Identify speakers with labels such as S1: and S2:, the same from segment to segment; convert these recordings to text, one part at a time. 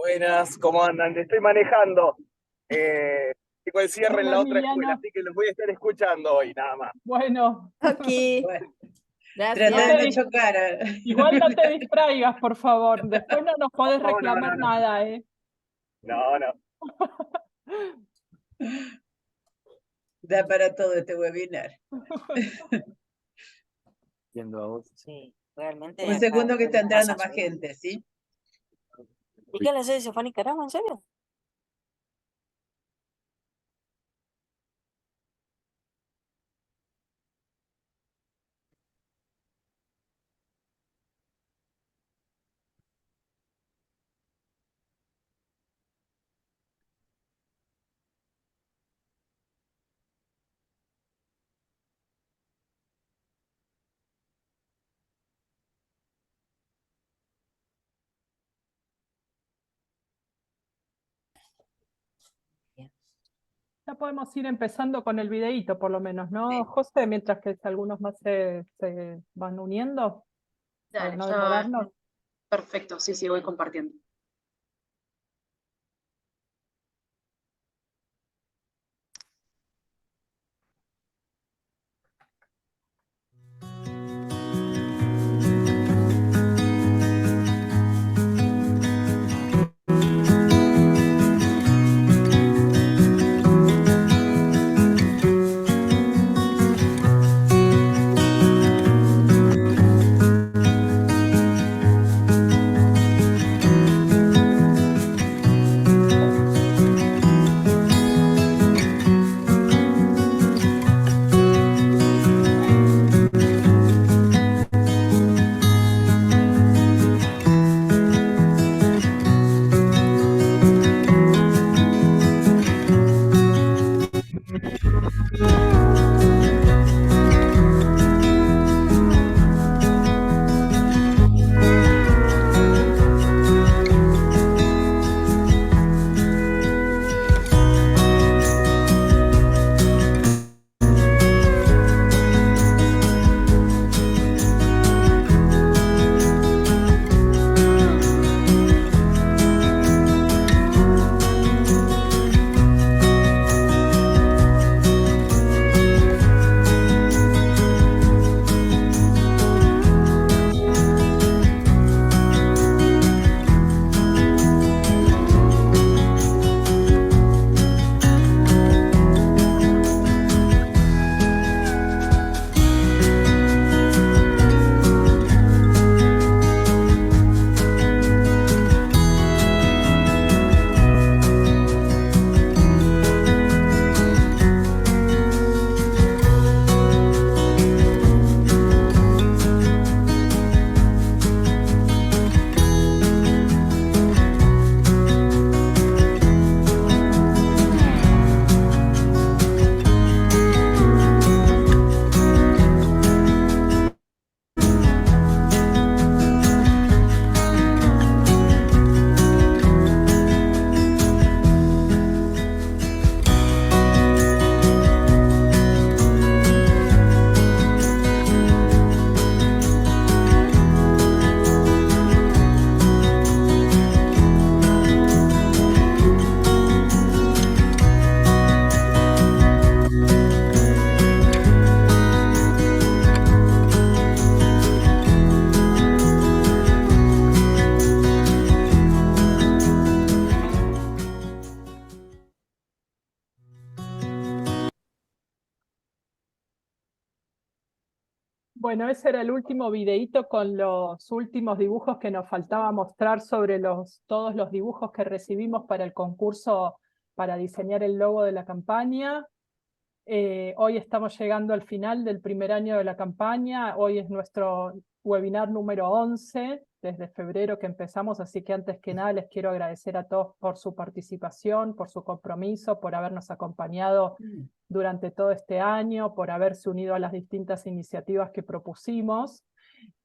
S1: Buenas, ¿cómo andan? Estoy manejando. Tengo el cierre en
S2: Hola
S1: la otra escuela,
S2: Emiliano.
S1: así que los voy a estar escuchando hoy, nada más.
S2: Bueno,
S3: Aquí,
S4: Bueno,
S2: no
S4: trata
S3: gracias.
S4: de
S2: te
S4: no
S2: dis-
S4: chocar.
S2: igual no te distraigas, por favor. Después no nos podés
S1: No, no,
S2: reclamar
S1: no, no.
S2: nada, ¿eh?
S1: No, no.
S4: Da para todo este webinar.
S1: Viendo a vos.
S3: Sí, realmente
S4: Un
S3: acá
S4: segundo que está
S3: en
S4: entrando
S3: casa.
S4: más gente, ¿sí?
S3: ¿Y qué le hace ese Fanny Carajo, en serio? Bien.
S2: Ya podemos ir empezando con el videíto, por lo menos, ¿no,
S4: Sí.
S2: José? Mientras que algunos más se van uniendo, para
S5: Dale,
S2: no
S5: ya,
S2: demorarnos.
S5: perfecto, sí, sí, voy compartiendo.
S2: Bueno, ese era el último videíto con los últimos dibujos que nos faltaba mostrar sobre todos los dibujos que recibimos para el concurso para diseñar el logo de la campaña. Hoy estamos llegando al final del primer año de la campaña. Hoy es nuestro webinar número 11, desde febrero que empezamos, así que antes que nada les quiero agradecer a todos por su participación, por su compromiso, por habernos acompañado durante todo este año, por haberse unido a las distintas iniciativas que propusimos.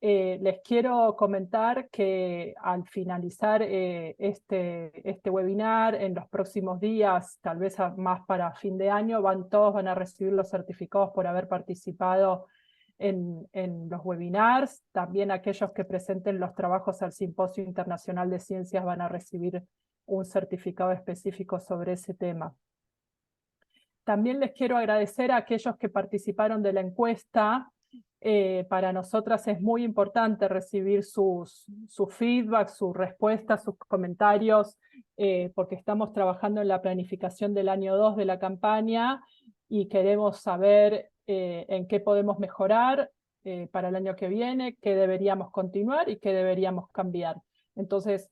S2: Les quiero comentar que al finalizar este webinar, en los próximos días, tal vez más para fin de año, todos van a recibir los certificados por haber participado en los webinars. También aquellos que presenten los trabajos al Simposio Internacional de Ciencias van a recibir un certificado específico sobre ese tema. También les quiero agradecer a aquellos que participaron de la encuesta. Para nosotras es muy importante recibir su feedback, sus respuestas, sus comentarios, porque estamos trabajando en la planificación del año 2 de la campaña y queremos saber en qué podemos mejorar para el año que viene, qué deberíamos continuar y qué deberíamos cambiar. Entonces,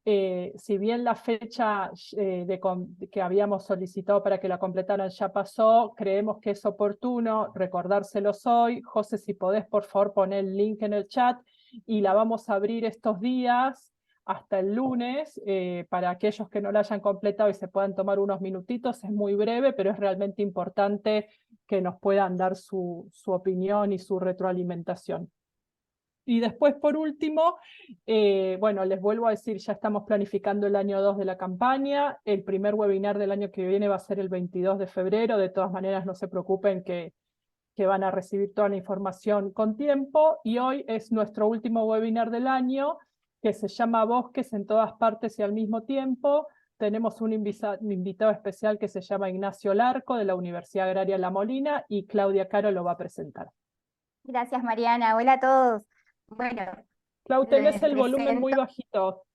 S2: si bien la fecha que habíamos solicitado para que la completaran ya pasó, creemos que es oportuno recordárselos hoy. José, si podés, por favor, poner el link en el chat y la vamos a abrir estos días hasta el lunes para aquellos que no la hayan completado y se puedan tomar unos minutitos. Es muy breve, pero es realmente importante que nos puedan dar su opinión y su retroalimentación. Y después, por último, bueno, les vuelvo a decir, ya estamos planificando el año 2 de la campaña. El primer webinar del año que viene va a ser el 22 de febrero. De todas maneras, no se preocupen que van a recibir toda la información con tiempo. Y hoy es nuestro último webinar del año, que se llama Bosques en todas partes y al mismo tiempo. Tenemos un invitado especial que se llama Ignacio Larco, de la Universidad Agraria La Molina, y Claudia Caro lo va a presentar.
S6: Gracias, Mariana. Hola a todos. Bueno,
S2: Clau, tenés el volumen muy
S6: presento.
S2: bajito.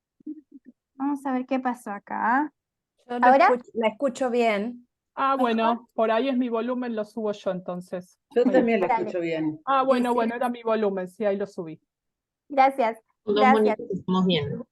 S6: Vamos a ver qué pasó acá.
S4: Yo
S6: ¿Ahora?
S4: la escucho bien.
S2: Ah,
S6: ¿Mejor?
S2: bueno, por ahí es mi volumen, lo subo yo entonces.
S4: Yo
S2: Ahí.
S4: también la
S6: Dale.
S4: escucho bien.
S2: Ah, bueno,
S6: Sí, sí.
S2: bueno, era mi volumen, sí, ahí lo subí.
S6: Gracias.
S3: Hola,
S6: Gracias.
S3: Mónica, estamos bien.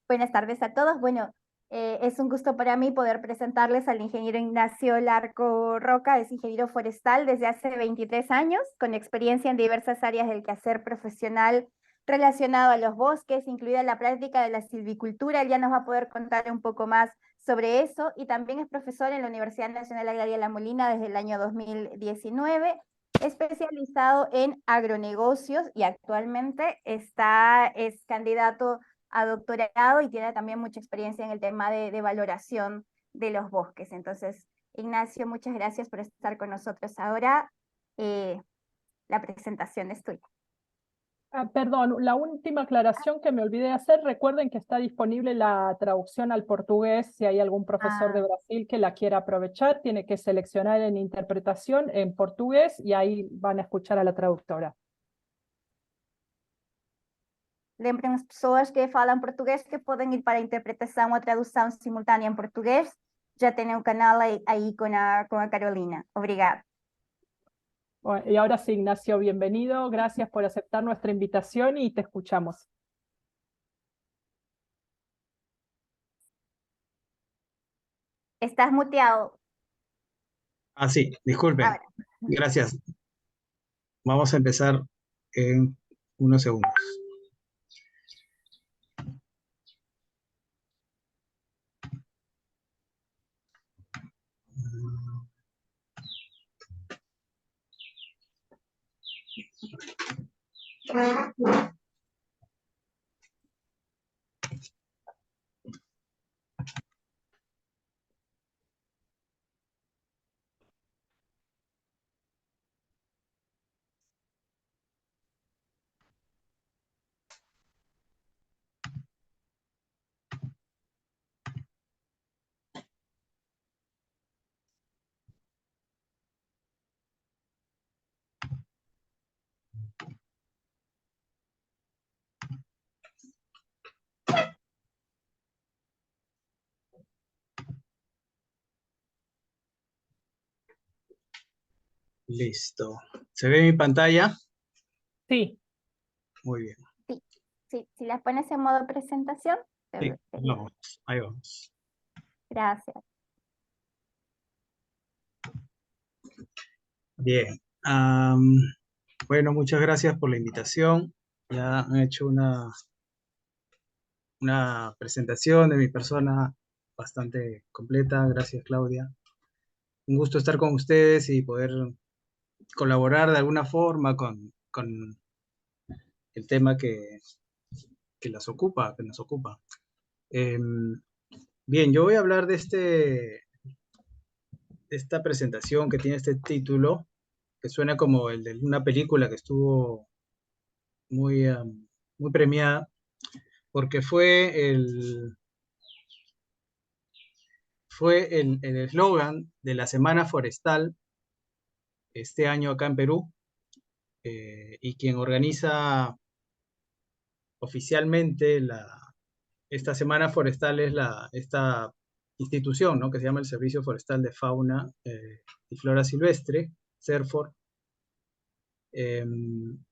S6: Buenas tardes a todos. Bueno, es un gusto para mí poder presentarles al ingeniero Ignacio Larco Roca. Es ingeniero forestal desde hace 23 años, con experiencia en diversas áreas del quehacer profesional relacionado a los bosques, incluida la práctica de la silvicultura. Él ya nos va a poder contar un poco más sobre eso, y también es profesor en la Universidad Nacional Agraria La Molina desde el año 2019, especializado en agronegocios, y actualmente es candidato a doctorado y tiene también mucha experiencia en el tema de valoración de los bosques. Entonces, Ignacio, muchas gracias por estar con nosotros ahora. La presentación es tuya.
S2: Ah, perdón, la última aclaración que me olvidé de hacer, recuerden que está disponible la traducción al portugués. Si hay algún profesor de Brasil que la quiera aprovechar, tiene que seleccionar en interpretación en portugués y ahí van a escuchar a la traductora.
S6: Lembrem as pessoas que falam português que podem ir para a interpretação ou tradução simultânea em português. Já tem um canal aí com a Carolina. Obrigada.
S2: Bueno, y ahora sí, Ignacio, bienvenido. Gracias por aceptar nuestra invitación y te escuchamos.
S6: Estás muteado.
S7: Ah, sí, disculpen.
S6: Ahora.
S7: Gracias. Vamos a empezar en unos segundos. Listo. ¿Se ve mi pantalla?
S2: Sí.
S7: Muy bien.
S6: Sí, si las pones en modo presentación.
S7: Sí, vamos, ahí vamos.
S6: Gracias.
S7: Bien. Bueno, muchas gracias por la invitación. Ya han hecho una presentación de mi persona bastante completa. Gracias, Claudia. Un gusto estar con ustedes y poder colaborar de alguna forma con el tema que nos ocupa. Bien, yo voy a hablar de esta presentación que tiene este título, que suena como el de una película que estuvo muy, muy premiada, porque fue fue el eslogan de la Semana Forestal este año acá en Perú, y quien organiza oficialmente esta Semana Forestal es esta institución, ¿no? Que se llama el Servicio Forestal de Fauna y Flora Silvestre, CERFOR.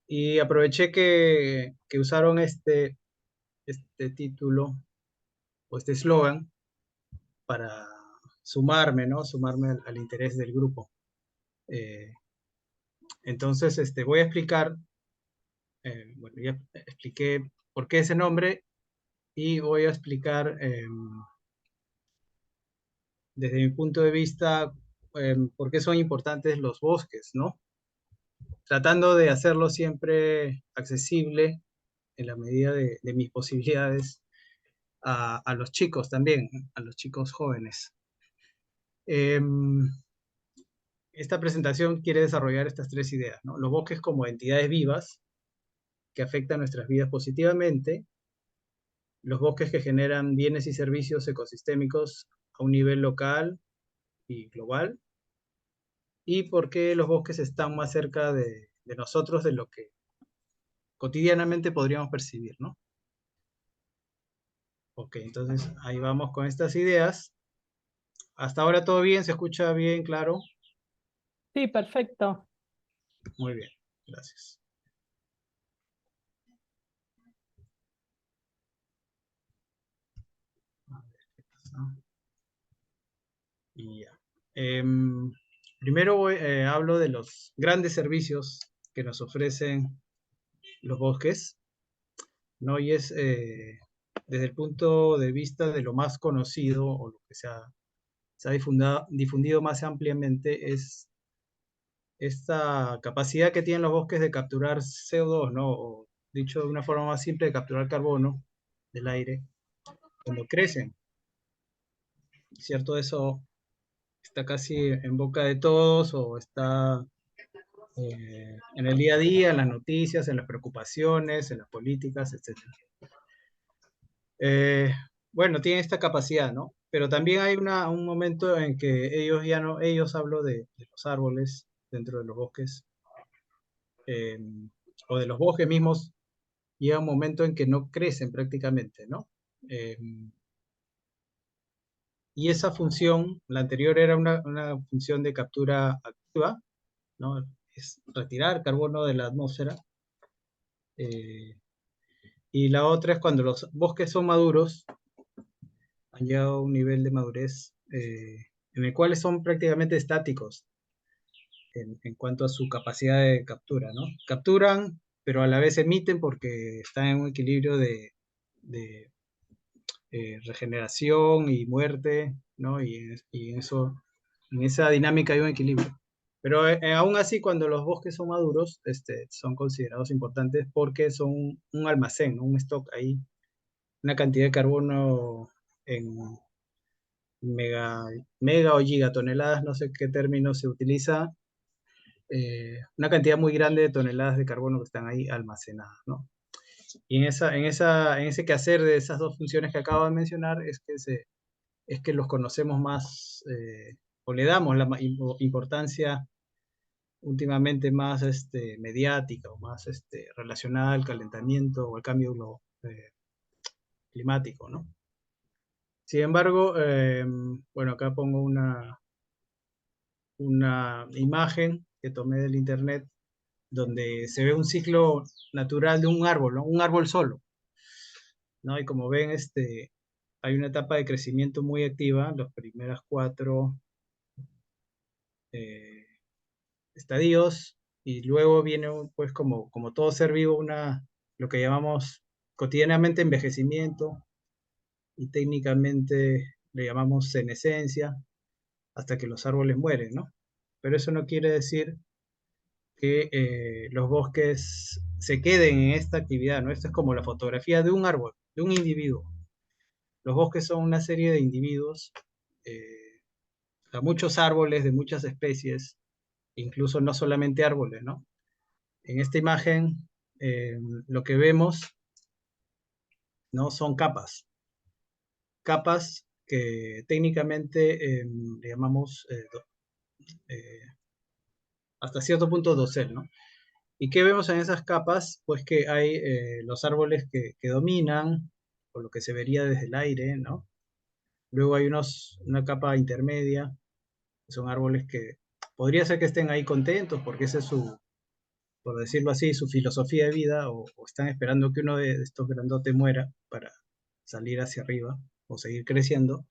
S7: Y aproveché que usaron este título o este eslogan para sumarme, ¿no? Sumarme al interés del grupo. Entonces, voy a explicar, bueno, ya expliqué por qué ese nombre y voy a explicar desde mi punto de vista por qué son importantes los bosques, ¿no? Tratando de hacerlo siempre accesible en la medida de mis posibilidades a los chicos también, a los chicos jóvenes. Esta presentación quiere desarrollar estas tres ideas, ¿no? Los bosques como entidades vivas que afectan nuestras vidas positivamente, los bosques que generan bienes y servicios ecosistémicos a un nivel local y global, y por qué los bosques están más cerca de nosotros de lo que cotidianamente podríamos percibir, ¿no? Ok, entonces ahí vamos con estas ideas. Hasta ahora todo bien, se escucha bien, claro.
S2: Sí, perfecto.
S7: Muy bien, gracias. A ver, ¿qué pasa? Y ya. Primero hablo de los grandes servicios que nos ofrecen los bosques, ¿no? Y es desde el punto de vista de lo más conocido o lo que se ha difundido más ampliamente es esta capacidad que tienen los bosques de capturar CO2, ¿no? O dicho de una forma más simple, de capturar carbono del aire cuando crecen, ¿cierto? Eso está casi en boca de todos o está en el día a día, en las noticias, en las preocupaciones, en las políticas, etc. Bueno, tienen esta capacidad, ¿no? Pero también hay un momento en que ellos ya no, hablo de los árboles dentro de los bosques, eh, o de los bosques mismos, llega un momento en que no crecen prácticamente, ¿no? Y esa función, la anterior era una función de captura activa, ¿no? Es retirar carbono de la atmósfera. Y la otra es cuando los bosques son maduros, han llegado a un nivel de madurez en el cual son prácticamente estáticos en cuanto a su capacidad de captura, ¿no? Capturan, pero a la vez emiten porque están en un equilibrio de regeneración y muerte, ¿no? Y en esa dinámica hay un equilibrio. Pero aún así, cuando los bosques son maduros, son considerados importantes porque son un almacén, ¿no? Un stock ahí, una cantidad de carbono en mega o gigatoneladas, no sé qué término se utiliza, una cantidad muy grande de toneladas de carbono que están ahí almacenadas, ¿no? Y en ese quehacer de esas dos funciones que acabo de mencionar es que los conocemos más, o le damos la importancia últimamente más mediática o más relacionada al calentamiento o al cambio climático, ¿no? Sin embargo, bueno, acá pongo una imagen que tomé del internet donde se ve un ciclo natural de un árbol, ¿no? Un árbol solo, ¿no? Y como ven, hay una etapa de crecimiento muy activa, los primeros 4 estadios, y luego viene, pues, como todo ser vivo, lo que llamamos cotidianamente envejecimiento, y técnicamente le llamamos senescencia, hasta que los árboles mueren, ¿no? Pero eso no quiere decir que los bosques se queden en esta actividad, ¿no? Esto es como la fotografía de un árbol, de un individuo. Los bosques son una serie de individuos, muchos árboles de muchas especies, incluso no solamente árboles, ¿no? En esta imagen lo que vemos, ¿no? Son capas que técnicamente le llamamos hasta cierto punto dosel, ¿no? ¿Y qué vemos en esas capas? Pues que hay los árboles que dominan, por lo que se vería desde el aire, ¿no? Luego hay una capa intermedia, que son árboles que podría ser que estén ahí contentos, porque esa es su, por decirlo así, su filosofía de vida, o están esperando que uno de estos grandotes muera para salir hacia arriba o seguir creciendo.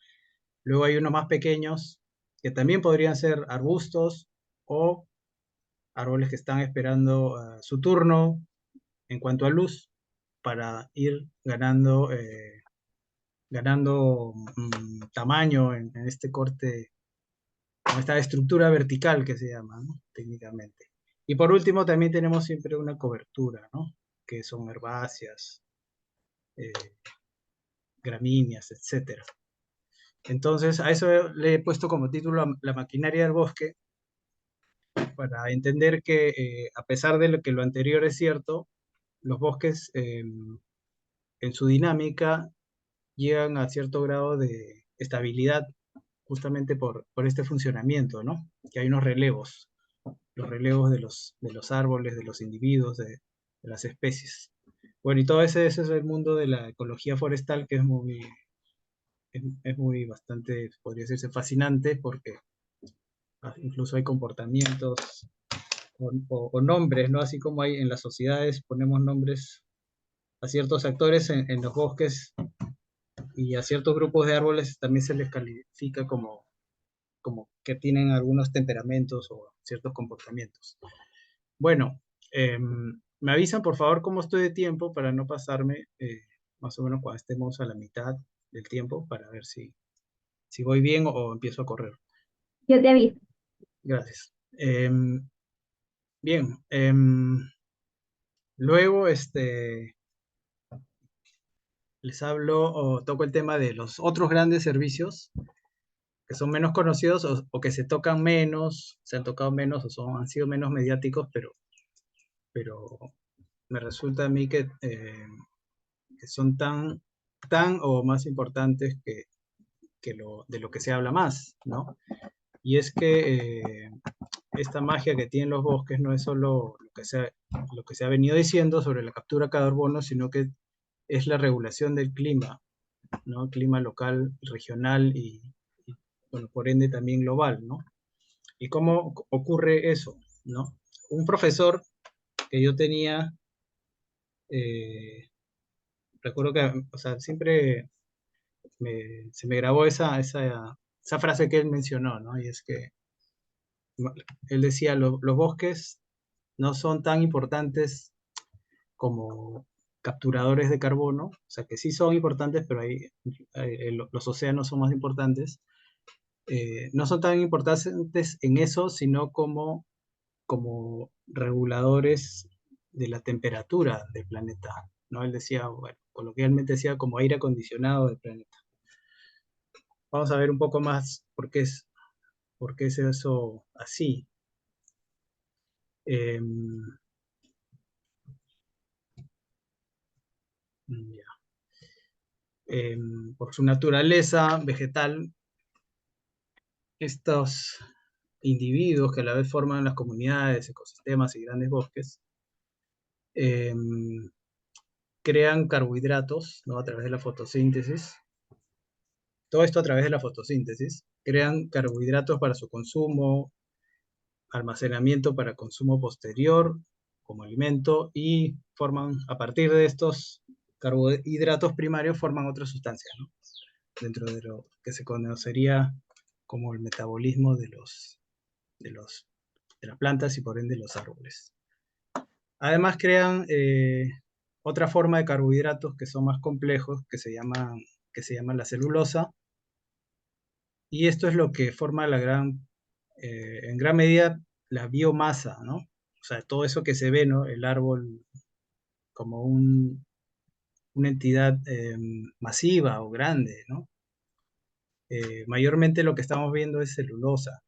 S7: Luego hay unos más pequeños, que también podrían ser arbustos o árboles que están esperando su turno en cuanto a luz para ir ganando tamaño en este corte, en esta estructura vertical que se llama, ¿no? Técnicamente. Y por último también tenemos siempre una cobertura, ¿no? Que son herbáceas, eh, gramíneas, etcétera. Entonces a eso le he puesto como título La maquinaria del bosque, para entender que a pesar de lo anterior es cierto, los bosques en su dinámica llegan a cierto grado de estabilidad justamente por este funcionamiento, ¿no? Que hay unos relevos, los relevos de los árboles, de los individuos, de las especies. Bueno, y todo ese es el mundo de la ecología forestal, que es muy bastante, podría decirse, fascinante, porque incluso hay comportamientos o nombres, ¿no? Así como hay en las sociedades, ponemos nombres a ciertos actores en los bosques, y a ciertos grupos de árboles también se les califica como que tienen algunos temperamentos o ciertos comportamientos. Bueno, me avisan por favor cómo estoy de tiempo para no pasarme más o menos cuando estemos a la mitad del tiempo, para ver si voy bien o empiezo a correr.
S6: Yo te aviso.
S7: Gracias. Bien, luego les hablo o toco el tema de los otros grandes servicios que son menos conocidos o que se tocan menos, se han tocado menos o han sido menos mediáticos, pero me resulta a mí que son tan o más importantes de lo que se habla más, ¿no? Y es que esta magia que tienen los bosques no es solo lo que se ha venido diciendo sobre la captura de carbono, sino que es la regulación del clima, ¿no? Clima local, regional y, bueno, por ende también global, ¿no? ¿Y cómo ocurre eso, no? Un profesor que yo tenía, recuerdo que, o sea, siempre se me grabó esa frase que él mencionó, ¿no? Y es que él decía, los bosques no son tan importantes como capturadores de carbono, o sea, que sí son importantes, pero los océanos son más importantes. No son tan importantes en eso, sino como reguladores de la temperatura del planeta, ¿no? Él decía, bueno, coloquialmente decía como aire acondicionado del planeta. Vamos a ver un poco más por qué es eso así. Ya. Por su naturaleza vegetal, estos individuos que a la vez forman las comunidades, ecosistemas y grandes bosques, crean carbohidratos, ¿no? A través de la fotosíntesis. Todo esto a través de la fotosíntesis. Crean carbohidratos para su consumo, almacenamiento para consumo posterior como alimento, y forman, a partir de estos carbohidratos primarios, forman otras sustancias, ¿no? Dentro de lo que se conocería como el metabolismo de las plantas y por ende los árboles. Además crean otra forma de carbohidratos que son más complejos, que se llaman la celulosa, y esto es lo que forma en gran medida la biomasa, ¿no? O sea, todo eso que se ve, ¿no? El árbol como una entidad masiva o grande, ¿no? Mayormente lo que estamos viendo es celulosa,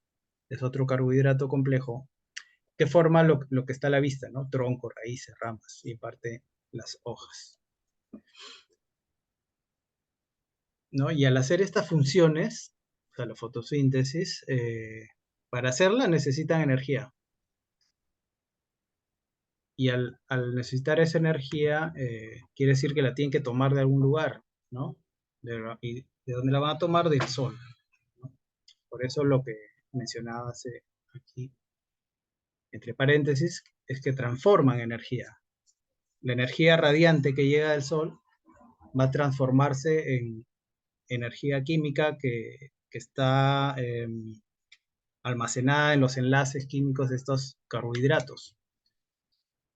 S7: es otro carbohidrato complejo que forma lo que está a la vista, ¿no? Tronco, raíces, ramas y en parte las hojas. ¿no? Y al hacer estas funciones, o sea, la fotosíntesis, para hacerla necesitan energía. Y al necesitar esa energía, quiere decir que la tienen que tomar de algún lugar, ¿no? ¿Y de dónde la van a tomar? Del sol, ¿no? Por eso lo que mencionaba aquí, entre paréntesis, es que transforman energía. La energía radiante que llega del sol va a transformarse en energía química que está almacenada en los enlaces químicos de estos carbohidratos.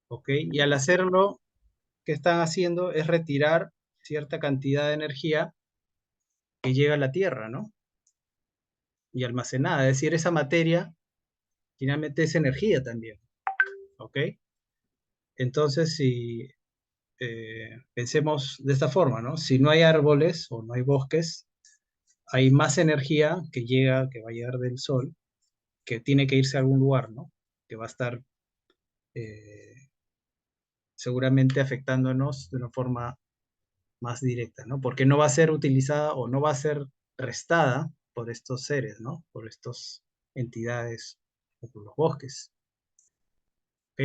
S7: ¿Ok? Y al hacerlo, ¿qué están haciendo? Es retirar cierta cantidad de energía que llega a la Tierra, ¿no? Y almacenada, es decir, esa materia finalmente es energía también, ¿ok? Entonces, si pensemos de esta forma, ¿no? Si no hay árboles o no hay bosques, hay más energía que llega, que va a llegar del sol, que tiene que irse a algún lugar, ¿no? Que va a estar seguramente afectándonos de una forma más directa, ¿no? Porque no va a ser utilizada o no va a ser restada por estos seres, ¿no? Por estas entidades o por los bosques. ¿Ok?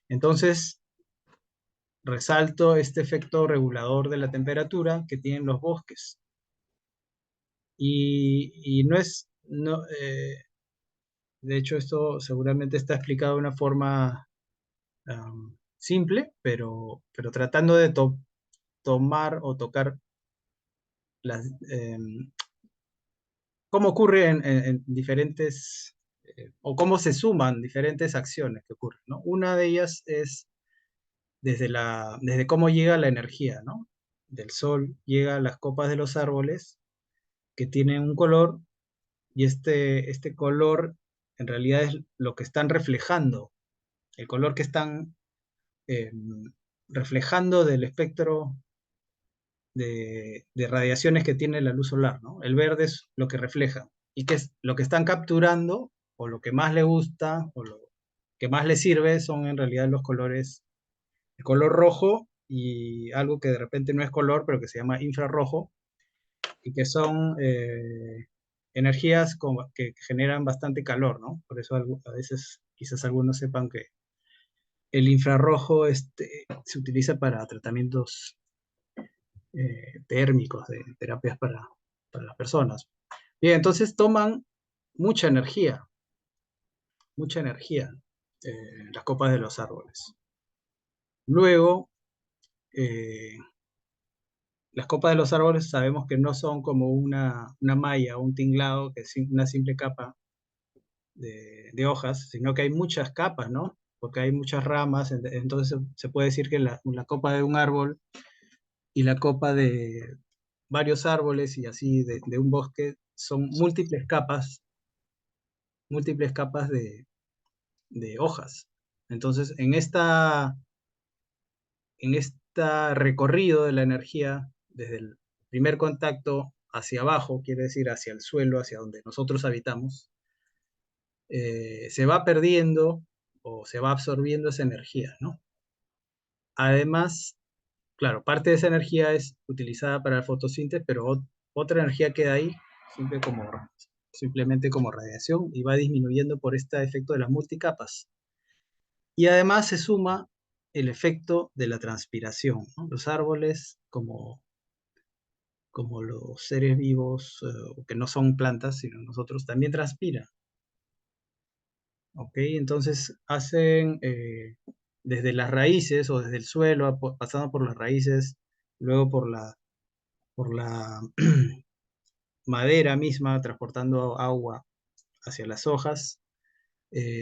S7: Entonces, resalto este efecto regulador de la temperatura que tienen los bosques. Y no es, no, de hecho, esto seguramente está explicado de una forma simple, pero tratando de tomar o tocar las, cómo ocurre en diferentes, o cómo se suman diferentes acciones que ocurren, ¿no? Una de ellas es desde cómo llega la energía, ¿no? Del sol llega a las copas de los árboles que tienen un color y este color en realidad es lo que están reflejando, el color que están eh, reflejando del espectro de radiaciones que tiene la luz solar, ¿no? El verde es lo que refleja y que es lo que están capturando o lo que más le gusta o lo que más le sirve son en realidad los colores, el color rojo y algo que de repente no es color, pero que se llama infrarrojo y que son energías que generan bastante calor, ¿no? Por eso a veces quizás algunos sepan que el infrarrojo se utiliza para tratamientos térmicos, de terapias para las personas. Bien, entonces toman mucha energía, las copas de los árboles. Luego, las copas de los árboles sabemos que no son como una malla o un tinglado, que es una simple capa de hojas, sino que hay muchas capas, ¿no? Porque hay muchas ramas, entonces se puede decir que la copa de un árbol y la copa de varios árboles y así de un bosque son múltiples capas de hojas. Entonces, en este recorrido de la energía, desde el primer contacto hacia abajo, quiere decir hacia el suelo, hacia donde nosotros habitamos, se va perdiendo o se va absorbiendo esa energía, ¿no? Además, claro, parte de esa energía es utilizada para la fotosíntesis, pero otra energía queda ahí, simplemente como radiación y va disminuyendo por este efecto de las multicapas. Y además se suma el efecto de la transpiración, ¿no? Los árboles, como los seres vivos, que no son plantas, sino nosotros, también transpiran. ¿Ok? Entonces hacen desde las raíces o desde el suelo, pasando por las raíces, luego por la madera misma, transportando agua hacia las hojas,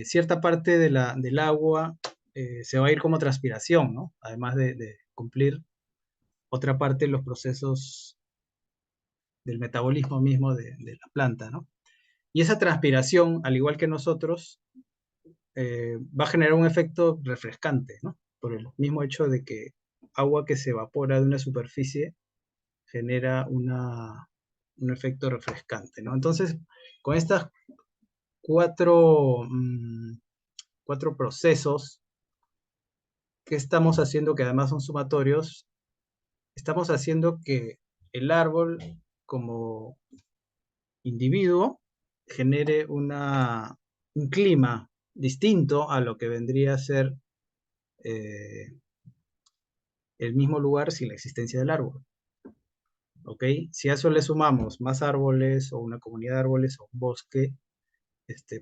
S7: cierta parte del agua se va a ir como transpiración, ¿no? Además de cumplir otra parte de los procesos del metabolismo mismo de la planta, ¿no? Y esa transpiración, al igual que nosotros, va a generar un efecto refrescante, ¿no? Por el mismo hecho de que agua que se evapora de una superficie genera un efecto refrescante, ¿no? Entonces, con estas cuatro procesos que estamos haciendo, que además son sumatorios, estamos haciendo que el árbol como individuo genere un clima distinto a lo que vendría a ser el mismo lugar sin la existencia del árbol. ¿Ok? Si a eso le sumamos más árboles o una comunidad de árboles o un bosque,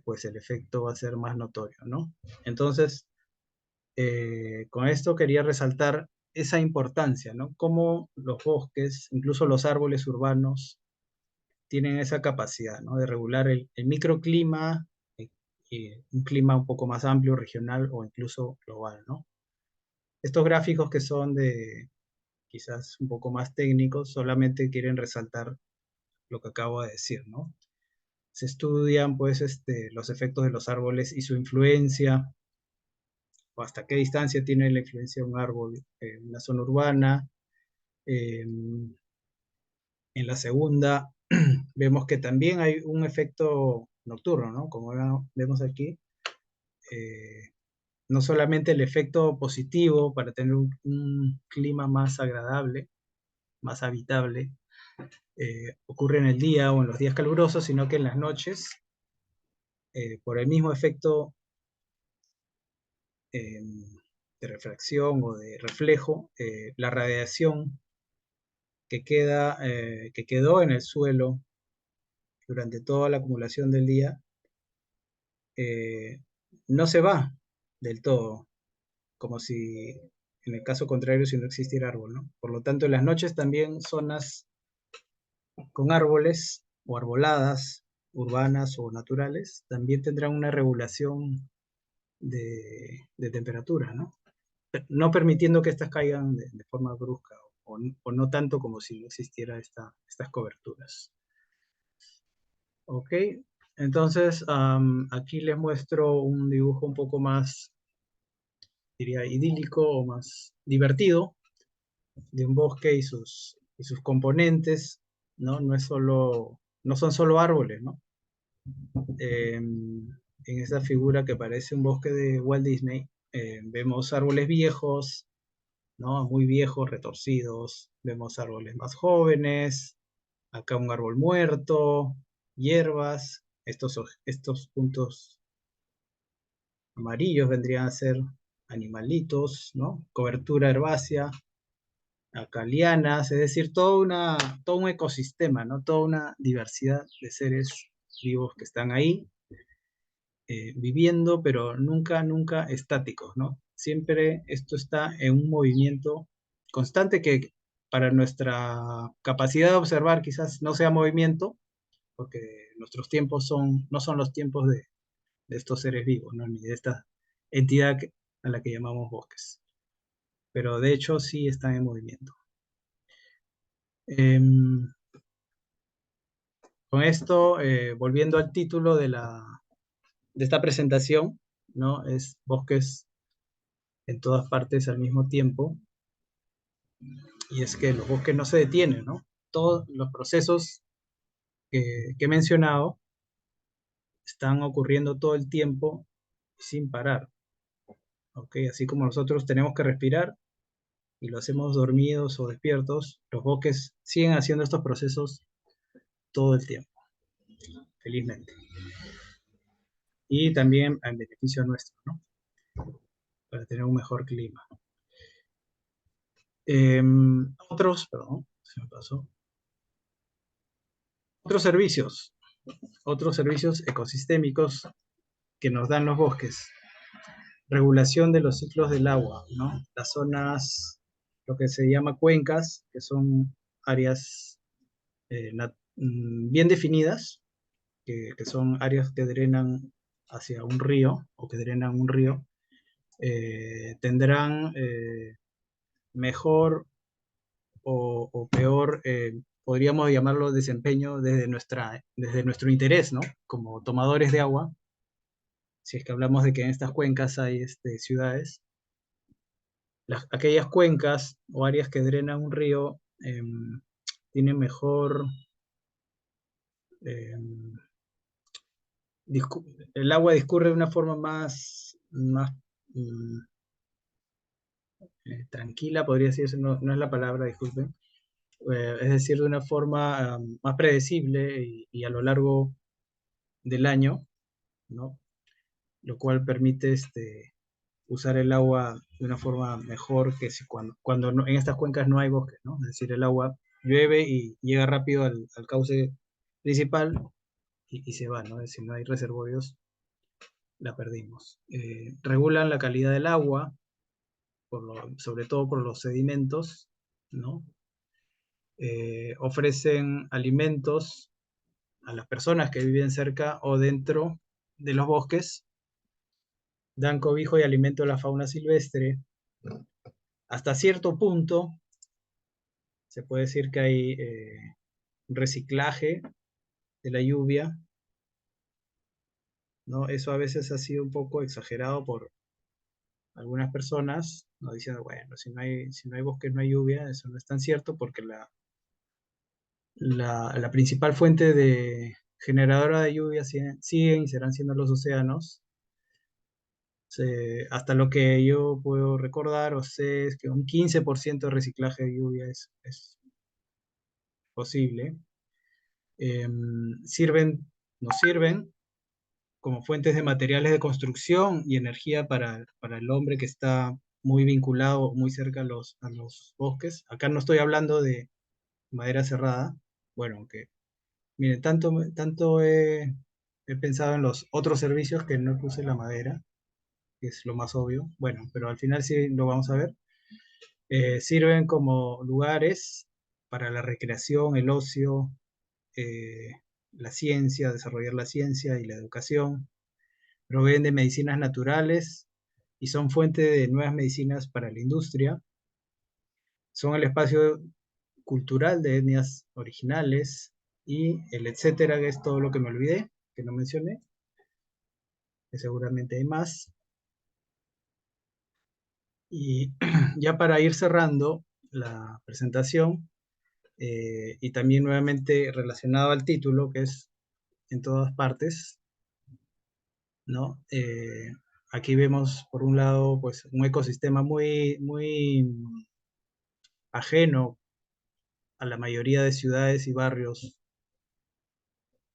S7: pues el efecto va a ser más notorio, ¿no? Entonces, con esto quería resaltar esa importancia, ¿no? Cómo los bosques, incluso los árboles urbanos, tienen esa capacidad, ¿no? De regular el microclima, y un clima un poco más amplio, regional o incluso global, ¿no? Estos gráficos que son de quizás un poco más técnicos solamente quieren resaltar lo que acabo de decir, ¿no? Se estudian, pues, los efectos de los árboles y su influencia, o hasta qué distancia tiene la influencia de un árbol en una zona urbana. En la segunda, vemos que también hay un efecto nocturno, ¿no? Como vemos aquí, no solamente el efecto positivo para tener un clima más agradable, más habitable, ocurre en el día o en los días calurosos, sino que en las noches, por el mismo efecto de refracción o de reflejo, la radiación que quedó en el suelo durante toda la acumulación del día, no se va del todo, como si en el caso contrario si no existiera árbol, ¿no? Por lo tanto, en las noches también zonas con árboles o arboladas, urbanas o naturales, también tendrán una regulación de temperatura, ¿no? No permitiendo que estas caigan de forma brusca o no tanto como si no existiera estas coberturas. Ok, entonces aquí les muestro un dibujo un poco más, diría, idílico o más divertido de un bosque y sus componentes, ¿no? No son solo árboles, ¿no? En esta figura que parece un bosque de Walt Disney, vemos árboles viejos, ¿no? Muy viejos, retorcidos, vemos árboles más jóvenes, acá un árbol muerto, hierbas, estos puntos amarillos vendrían a ser animalitos, ¿no? Cobertura herbácea, acá lianas, es decir, todo un ecosistema, ¿no? Toda una diversidad de seres vivos que están ahí, viviendo, pero nunca estáticos, ¿no? Siempre esto está en un movimiento constante que para nuestra capacidad de observar quizás no sea movimiento, porque nuestros tiempos no son los tiempos de estos seres vivos, ¿no? Ni de esta entidad a la que llamamos bosques. Pero de hecho sí están en movimiento. Con esto, volviendo al título de esta presentación, ¿no? Es bosques en todas partes al mismo tiempo. Y es que los bosques no se detienen, ¿no? Todos los procesos que he mencionado están ocurriendo todo el tiempo sin parar. ¿Ok? Así como nosotros tenemos que respirar y lo hacemos dormidos o despiertos, los bosques siguen haciendo estos procesos todo el tiempo, felizmente. Y también en beneficio nuestro, ¿no? Para tener un mejor clima. Perdón, se me pasó. Otros servicios ecosistémicos que nos dan los bosques. Regulación de los ciclos del agua, ¿no? Las zonas, lo que se llama cuencas, que son áreas bien definidas, que son áreas que drenan hacia un río o que drenan un río, tendrán mejor o peor, podríamos llamarlo desempeño desde nuestro interés, ¿no? Como tomadores de agua, si es que hablamos de que en estas cuencas hay ciudades, aquellas cuencas o áreas que drenan un río tienen mejor, el agua discurre de una forma más tranquila, podría decirse, no, no es la palabra, disculpen. Es decir, de una forma más predecible y a lo largo del año, ¿no? Lo cual permite usar el agua de una forma mejor que si cuando en estas cuencas no hay bosque, ¿no? Es decir, el agua llueve y llega rápido al cauce principal y se va, ¿no? Es decir, no hay reservorios, la perdimos. Regulan la calidad del agua, sobre todo por los sedimentos, ¿no? Ofrecen alimentos a las personas que viven cerca o dentro de los bosques, dan cobijo y alimento a la fauna silvestre. Hasta cierto punto, se puede decir que hay reciclaje de la lluvia, ¿no? Eso a veces ha sido un poco exagerado por algunas personas, ¿no? Diciendo, bueno, si no hay bosques no hay lluvia. Eso no es tan cierto porque la principal fuente generadora de lluvia siguen y serán siendo los océanos. Hasta lo que yo puedo recordar o sé es que un 15% de reciclaje de lluvia es posible. Nos sirven como fuentes de materiales de construcción y energía para el hombre que está muy vinculado, muy cerca a los bosques. Acá no estoy hablando de madera cerrada. Bueno, aunque, miren, tanto he pensado en los otros servicios que no puse la madera, que es lo más obvio. Bueno, pero al final sí lo vamos a ver. Sirven como lugares para la recreación, el ocio, eh, la ciencia, desarrollar la ciencia y la educación. Proveen de medicinas naturales y son fuente de nuevas medicinas para la industria. Son el espacio cultural de etnias originales y el etcétera, que es todo lo que me olvidé, que no mencioné, que seguramente hay más. Y ya para ir cerrando la presentación, y también nuevamente relacionado al título, que es en todas partes, ¿no? Aquí vemos, por un lado, pues un ecosistema muy, muy ajeno a la mayoría de ciudades y barrios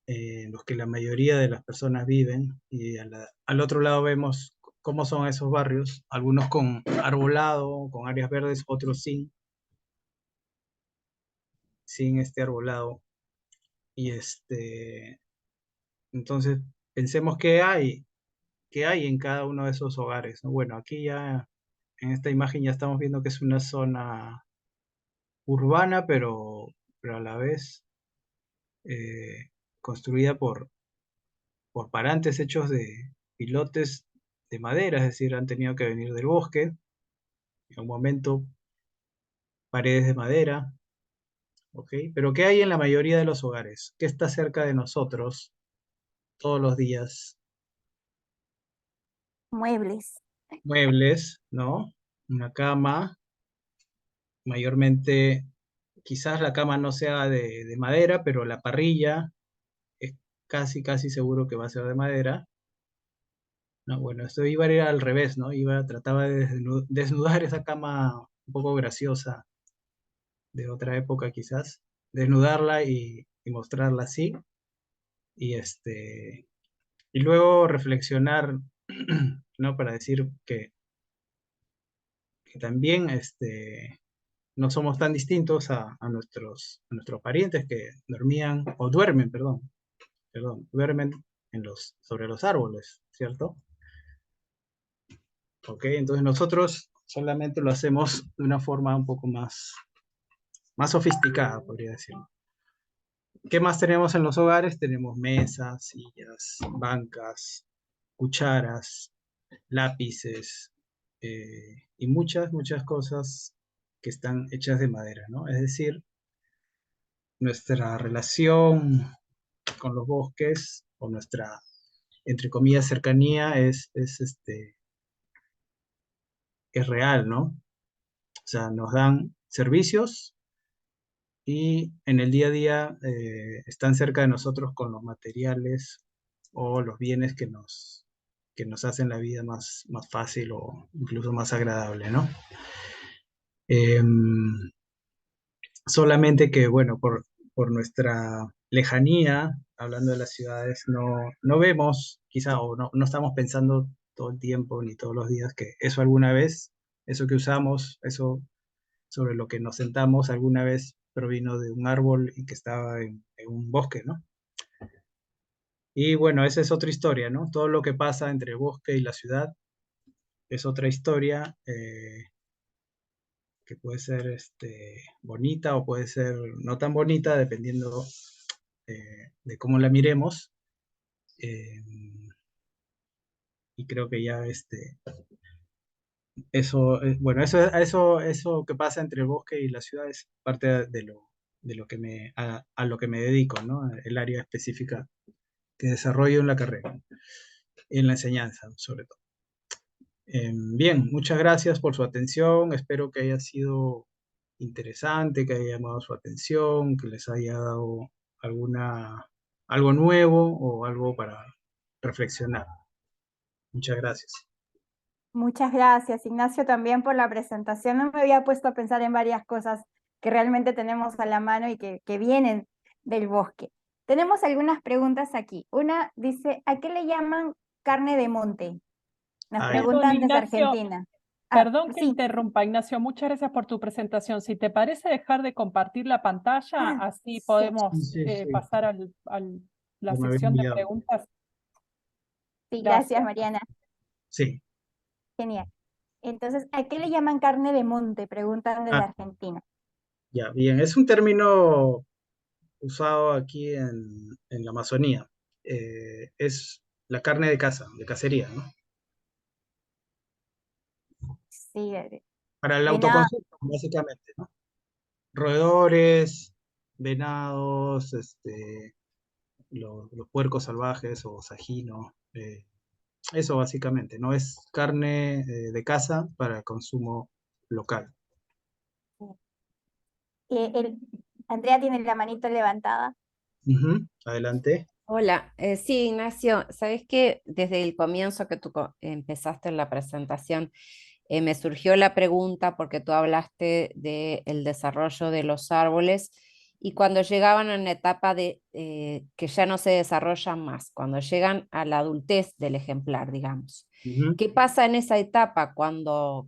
S7: en los que la mayoría de las personas viven, y al otro lado vemos cómo son esos barrios, algunos con arbolado, con áreas verdes, otros sin este arbolado. Y entonces pensemos qué hay en cada uno de esos hogares, ¿no? Bueno, aquí ya en esta imagen ya estamos viendo que es una zona urbana, pero a la vez construida por parantes hechos de pilotes de madera, es decir, han tenido que venir del bosque, en un momento paredes de madera, ¿ok? Pero ¿qué hay en la mayoría de los hogares? ¿Qué está cerca de nosotros todos los días?
S6: Muebles.
S7: Muebles, ¿no? Una cama, mayormente, quizás la cama no sea de madera, pero la parrilla es casi seguro que va a ser de madera. No, bueno, esto iba a ir al revés, ¿no? Trataba de desnudar esa cama un poco graciosa de otra época quizás, desnudarla y mostrarla así, y y luego reflexionar, ¿no? Para decir que también no somos tan distintos a nuestros parientes que dormían, o duermen, duermen sobre los árboles, ¿cierto? Ok, entonces nosotros solamente lo hacemos de una forma un poco más sofisticada, podría decir. ¿Qué más tenemos en los hogares? Tenemos mesas, sillas, bancas, cucharas, lápices, y muchas cosas que están hechas de madera, ¿no? Es decir, nuestra relación con los bosques o nuestra, entre comillas, cercanía es real, ¿no? O sea, nos dan servicios y en el día a día están cerca de nosotros con los materiales o los bienes que nos hacen la vida más fácil o incluso más agradable, ¿no? Em, Solamente que, bueno, por nuestra lejanía, hablando de las ciudades, no vemos, quizá, o no estamos pensando todo el tiempo ni todos los días que eso alguna vez, eso que usamos, eso sobre lo que nos sentamos, alguna vez provino de un árbol y que estaba en un bosque, ¿no? Y bueno, esa es otra historia, ¿no? Todo lo que pasa entre el bosque y la ciudad es otra historia que puede ser bonita o puede ser no tan bonita, dependiendo de cómo la miremos. eh, y creo que ya eso, bueno, eso que pasa entre el bosque y la ciudad es parte de lo que a lo que me dedico, ¿no? El área específica que desarrollo en la carrera, en la enseñanza, sobre todo. Bien, muchas gracias por su atención. Espero que haya sido interesante, que haya llamado su atención, que les haya dado algo nuevo o algo para reflexionar. Muchas gracias.
S6: Muchas gracias, Ignacio, también por la presentación. No me había puesto a pensar en varias cosas que realmente tenemos a la mano y que vienen del bosque. Tenemos algunas preguntas aquí. Una dice, ¿a qué le llaman carne de monte? Nos
S7: Ay,
S2: Perdón,
S6: preguntan desde
S2: Ignacio,
S6: Argentina.
S2: perdón que
S6: Sí.
S2: interrumpa, Ignacio, muchas gracias por tu presentación. Si te parece dejar de compartir la pantalla, así
S6: Sí.
S2: podemos
S7: sí,
S2: pasar a la
S7: ya me había
S2: sección de
S7: enviado.
S2: preguntas.
S6: Sí,
S2: Gracias.
S6: gracias, Mariana.
S7: Sí,
S6: Genial. Entonces, ¿a qué le llaman carne de monte? Preguntan desde
S7: ah,
S6: Argentina.
S7: ya, bien. Es un término usado aquí en la Amazonía. Es la carne de caza, de cacería, ¿no?
S6: Sí,
S7: Para el
S6: venado.
S7: autoconsumo, básicamente, ¿no? Roedores, venados, los puercos salvajes o sajinos, eso básicamente, no es carne de caza para consumo local.
S6: Andrea tiene la manito levantada.
S7: Ujú, adelante.
S8: Hola, sí, Ignacio, sabes que desde el comienzo que tú empezaste en la presentación, me surgió la pregunta porque tú hablaste del desarrollo de los árboles y cuando llegaban a una etapa de que ya no se desarrollan más, cuando llegan a la adultez del ejemplar, digamos.
S7: Ujú.
S8: ¿Qué pasa en esa etapa cuando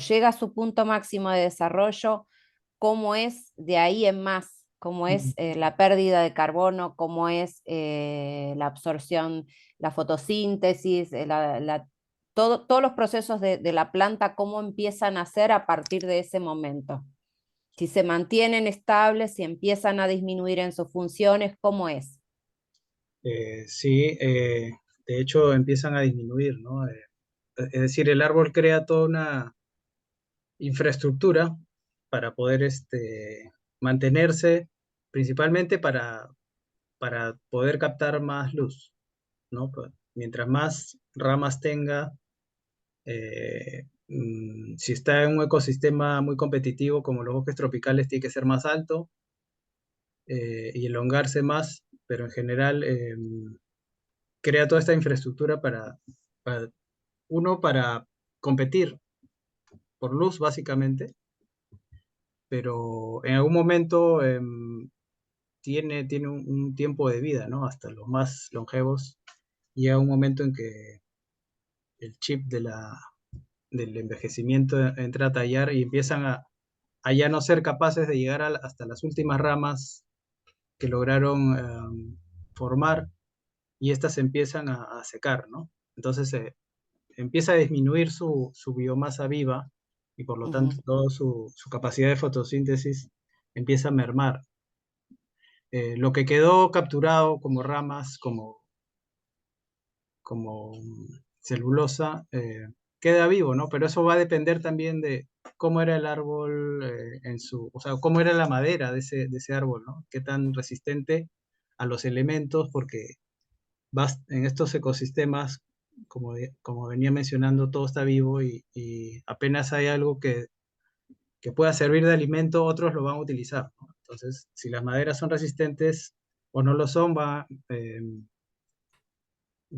S8: llega a su punto máximo de desarrollo? ¿Cómo es de ahí en más? ¿Cómo es la pérdida de carbono? ¿Cómo es la absorción, la fotosíntesis, todos los procesos de la planta, cómo empiezan a hacer a partir de ese momento? Si se mantienen estables, si empiezan a disminuir en sus funciones, ¿cómo es?
S7: Sí, de hecho empiezan a disminuir, ¿no? Es decir, el árbol crea toda una infraestructura para poder mantenerse, principalmente para poder captar más luz, ¿no? Mientras más ramas tenga, si está en un ecosistema muy competitivo como los bosques tropicales, tiene que ser más alto y elongarse más, pero en general crea toda esta infraestructura para para competir por luz, básicamente, pero en algún momento tiene un tiempo de vida, ¿no? Hasta los más longevos, llega un momento en que el chip del envejecimiento entra a tallar y empiezan a ya no ser capaces de llegar hasta las últimas ramas que lograron formar y estas empiezan a secar, ¿no? Entonces empieza a disminuir su biomasa viva y por lo tanto
S8: Ujú.
S7: toda su capacidad de fotosíntesis empieza a mermar. Lo que quedó capturado como ramas, como celulosa, queda vivo, ¿no? Pero eso va a depender también de cómo era el árbol o sea, cómo era la madera de ese árbol, ¿no? Qué tan resistente a los elementos, porque en estos ecosistemas, como venía mencionando, todo está vivo y apenas hay algo que pueda servir de alimento, otros lo van a utilizar, ¿no? Entonces, si las maderas son resistentes o no lo son, va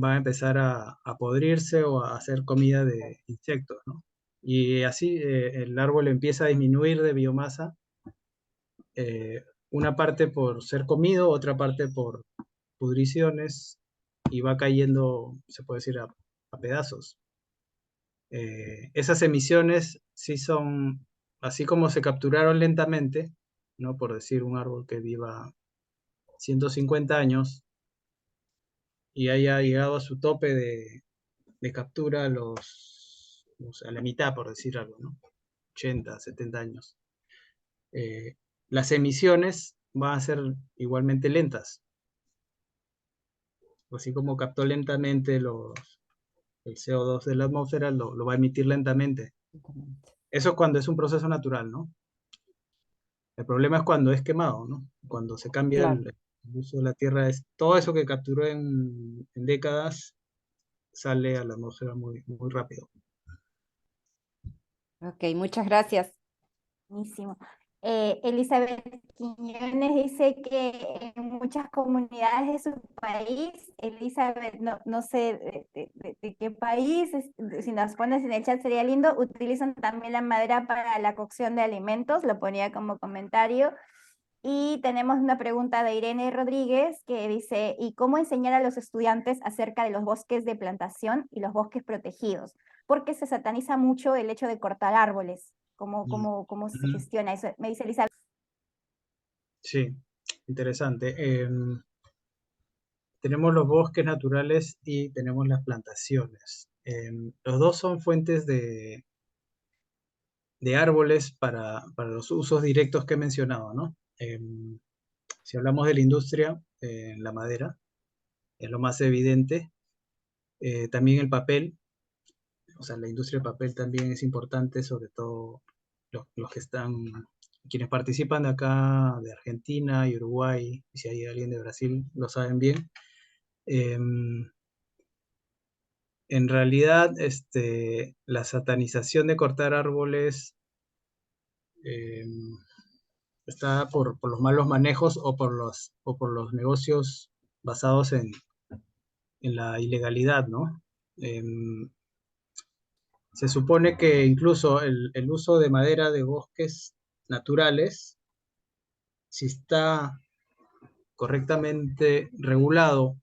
S7: a empezar a podrirse o a hacer comida de insectos, ¿no? Y así el árbol empieza a disminuir de biomasa, una parte por ser comido, otra parte por pudriciones, y va cayendo, se puede decir, a pedazos. Esas emisiones sí son, así como se capturaron lentamente, ¿no? Por decir un árbol que viva 150 años y haya llegado a su tope de captura a la mitad, por decir algo, ¿no? 80, 70 años. Las emisiones van a ser igualmente lentas. Así como captó lentamente el CO2 de la atmósfera, lo va a emitir lentamente. Eso es cuando es un proceso natural, ¿no? El problema es cuando es quemado, ¿no? Cuando se cambia
S8: Claro.
S7: el uso de la tierra, todo eso que capturó en décadas sale a la atmósfera muy, muy rápido.
S8: Ok, muchas gracias.
S6: Buenísimo. Elizabeth Quiñones dice que en muchas comunidades de su país, Elizabeth, no sé de qué país, si nos pones en el chat sería lindo, utilizan también la madera para la cocción de alimentos, lo ponía como comentario. Y tenemos una pregunta de Irene Rodríguez que dice, ¿y cómo enseñar a los estudiantes acerca de los bosques de plantación y los bosques protegidos? Porque se sataniza mucho el hecho de cortar árboles. ¿Cómo se gestiona eso? Me dice Elizabeth.
S7: Sí, interesante. Tenemos los bosques naturales y tenemos las plantaciones. Los dos son fuentes de árboles para los usos directos que he mencionado, ¿no? Si hablamos de la industria, la madera es lo más evidente. También el papel, o sea, la industria del papel también es importante, sobre todo los que están, quienes participan de acá, de Argentina y Uruguay, y si hay alguien de Brasil, lo saben bien. En realidad, la satanización de cortar árboles está por los malos manejos o por los negocios basados en la ilegalidad, ¿no? Se supone que incluso el uso de madera de bosques naturales, si está correctamente regulado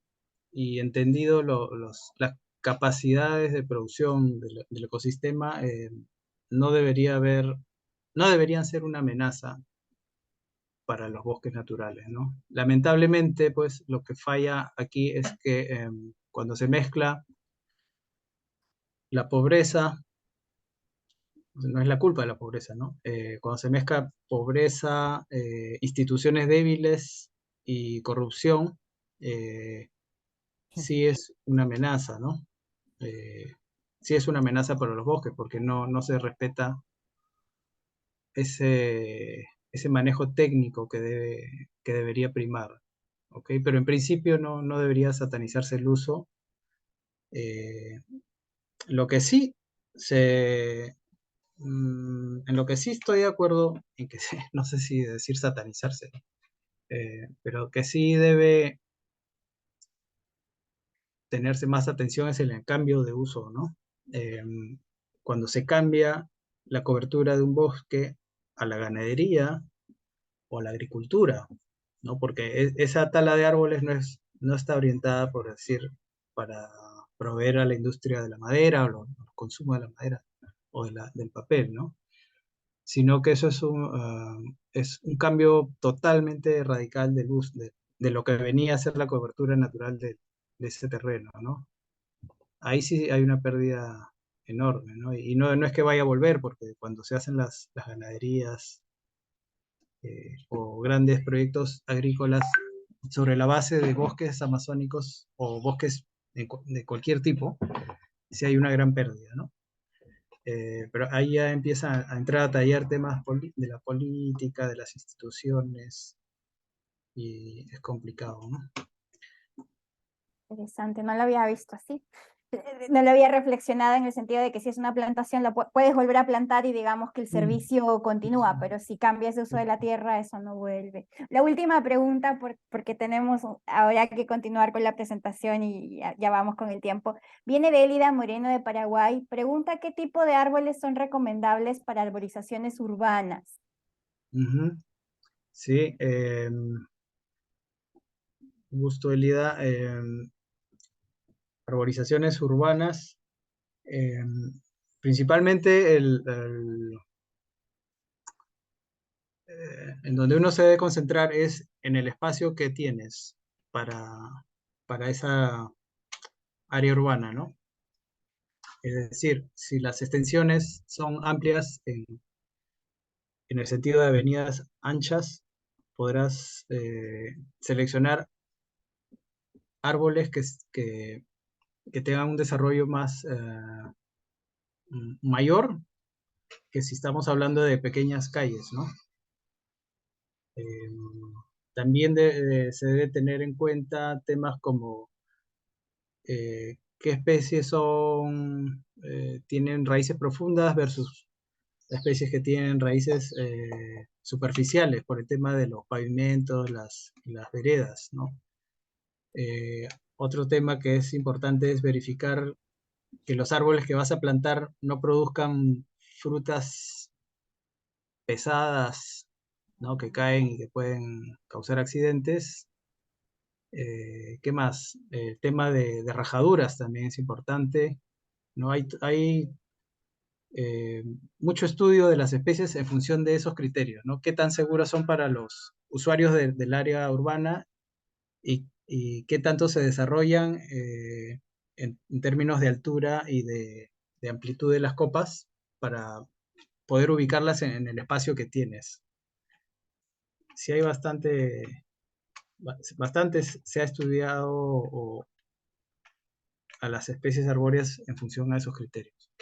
S7: y entendido las capacidades de producción del ecosistema, no deberían ser una amenaza para los bosques naturales, ¿no? Lamentablemente, pues, lo que falla aquí es que cuando se mezcla la pobreza, no es la culpa de la pobreza, ¿no? Cuando se mezcla pobreza, instituciones débiles y corrupción, sí es una amenaza, ¿no? Sí es una amenaza para los bosques porque no se respeta ese manejo técnico que debería primar, ¿ok? Pero en principio no debería satanizarse el uso. Lo que sí en lo que sí estoy de acuerdo, en que no sé si decir satanizarse, pero que sí debe tenerse más atención es en el cambio de uso, ¿no? Cuando se cambia la cobertura de un bosque a la ganadería o a la agricultura, ¿no? Porque esa tala de árboles no está orientada, por decir, para proveer a la industria de la madera o el consumo de la madera o del papel, ¿no? Sino que eso es un cambio totalmente radical de lo que venía a ser la cobertura natural de ese terreno, ¿no? Ahí sí hay una pérdida enorme, ¿no? Y no es que vaya a volver, porque cuando se hacen las ganaderías o grandes proyectos agrícolas sobre la base de bosques amazónicos o bosques de cualquier tipo, sí hay una gran pérdida, ¿no? Pero ahí ya empieza a entrar a tallar temas de la política, de las instituciones, y es complicado, ¿no?
S6: Interesante, no lo había visto así. no lo había reflexionado en el sentido de que si es una plantación, la puedes volver a plantar y digamos que el servicio continúa, pero si cambias de uso de la tierra, eso no vuelve. La última pregunta, porque tenemos ahora que continuar con la presentación y ya vamos con el tiempo. Viene de Elida Moreno de Paraguay. Pregunta qué tipo de árboles son recomendables para arborizaciones urbanas.
S7: Ujú. Sí, gusto, Elida. Arborizaciones urbanas, principalmente en donde uno se debe concentrar es en el espacio que tienes para esa área urbana, ¿no? Es decir, si las extensiones son amplias en el sentido de avenidas anchas, podrás seleccionar árboles que tengan un desarrollo más mayor que si estamos hablando de pequeñas calles, ¿no? También se debe tener en cuenta temas como qué especies tienen raíces profundas versus especies que tienen raíces superficiales por el tema de los pavimentos, las veredas, ¿no? Otro tema que es importante es verificar que los árboles que vas a plantar no produzcan frutas pesadas, ¿no? Que caen y que pueden causar accidentes. ¿Qué más? El tema de rajaduras también es importante, ¿no? Hay mucho estudio de las especies en función de esos criterios, ¿no? Qué tan seguras son para los usuarios del área urbana y qué tanto se desarrollan en términos de altura y de amplitud de las copas para poder ubicarlas en el espacio que tienes. Sí hay bastante se ha estudiado a las especies arbóreas en función a esos criterios.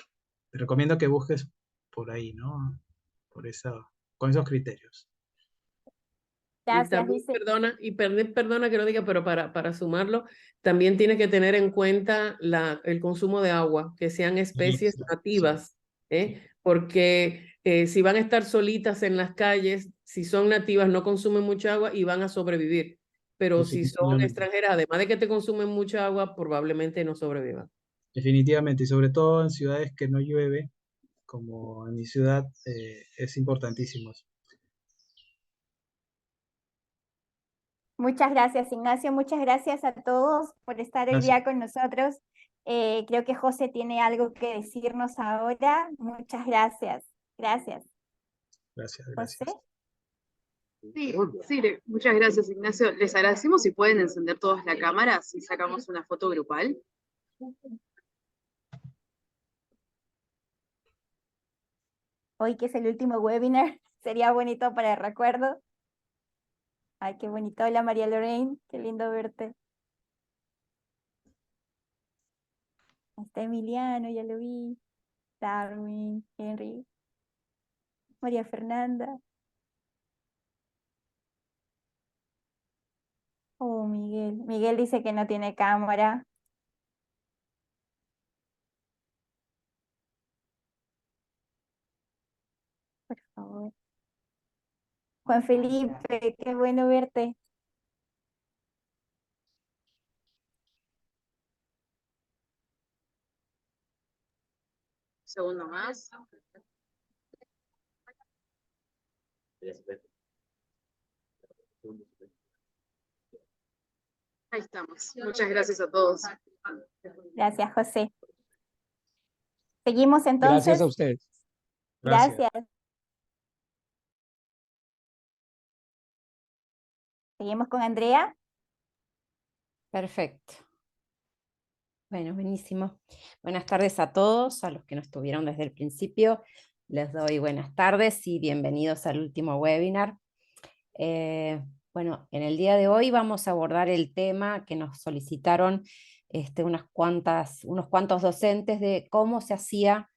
S7: Te recomiendo que busques por ahí, ¿no? Con esos criterios.
S9: Y
S6: Gracias,
S9: también,
S6: dice.
S9: perdona que lo diga, pero para sumarlo, también tienes que tener en cuenta el consumo de agua, que sean especies
S7: Sí,
S9: nativas, porque si van a estar solitas en las calles, si son nativas no consumen mucha agua y van a sobrevivir, pero si son
S7: definitivamente.
S9: extranjeras, además de que te consumen mucha agua, probablemente no sobrevivan.
S7: Definitivamente, y sobre todo en ciudades que no llueve, como en mi ciudad, es importantísimo.
S6: Muchas gracias, Ignacio. Muchas gracias a todos por estar hoy
S7: Gracias.
S6: día con nosotros. Creo que José tiene algo que decirnos ahora. Muchas gracias. Gracias.
S7: Gracias,
S6: José.
S7: gracias.
S5: Sí, muchas gracias, Ignacio. Les agradecemos si pueden encender todas la cámara, si sacamos una foto grupal.
S6: Hoy que es el último webinar, sería bonito para el recuerdo. Ay, qué bonito. Hola, María Lorraine. Qué lindo verte. Está Emiliano, ya lo vi. Darwin, Henry. María Fernanda. Oh, Miguel. Miguel dice que no tiene cámara. Por favor. Juan Felipe, qué bueno verte.
S5: Segundo más. Ahí estamos. Muchas gracias a todos.
S6: Gracias, José. Seguimos entonces.
S10: Gracias a ustedes.
S6: Gracias. Seguimos con Andrea.
S8: Perfecto. Bueno, buenísimo. Buenas tardes a todos, a los que no estuvieron desde el principio. Les doy buenas tardes y bienvenidos al último webinar. Bueno, en el día de hoy vamos a abordar el tema que nos solicitaron unos cuantos docentes de cómo se hacía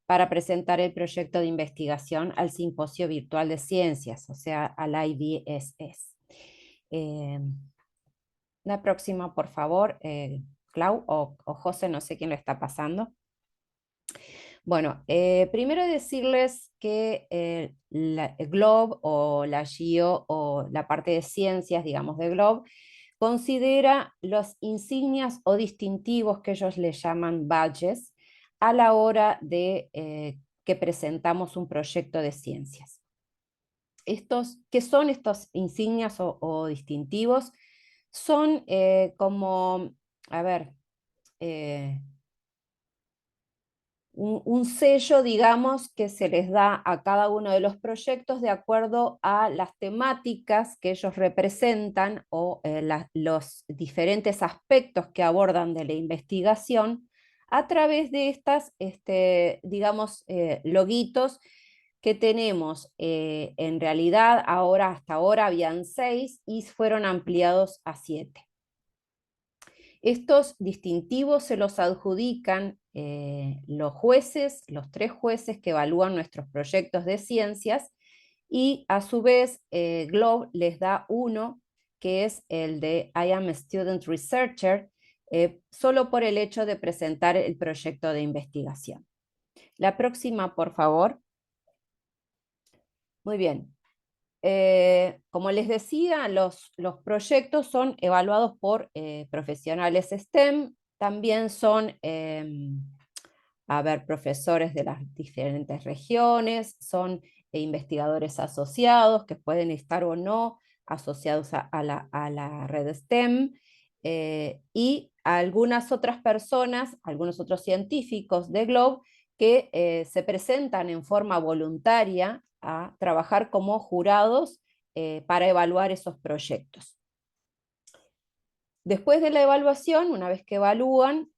S8: para presentar el proyecto de investigación al Simposio Virtual de Ciencias, o sea, al IVSS. La próxima, por favor. Clau o José, no sé quién lo está pasando. Bueno, primero decirles que la GLOB o la GIO o la parte de ciencias, digamos, de GLOB, considera los insignias o distintivos que ellos le llaman badges a la hora de que presentamos un proyecto de ciencias. ¿Qué son estos insignias o distintivos? Son como, a ver, un sello, digamos, que se les da a cada uno de los proyectos de acuerdo a las temáticas que ellos representan o los diferentes aspectos que abordan de la investigación a través de estas, digamos, loguitos que tenemos. En realidad, hasta ahora habían 6 y fueron ampliados a 7. Estos distintivos se los adjudican los jueces, los 3 jueces que evalúan nuestros proyectos de ciencias, y a su vez GLOB les da uno que es el de I am a Student Researcher, solo por el hecho de presentar el proyecto de investigación. La próxima, por favor. Muy bien. Como les decía, los proyectos son evaluados por profesionales STEM, también son profesores de las diferentes regiones, son investigadores asociados que pueden estar o no asociados a la red STEM, y algunas otras personas, algunos otros científicos de GLOB que se presentan en forma voluntaria a trabajar como jurados para evaluar esos proyectos. Después de la evaluación, una vez que evalúan,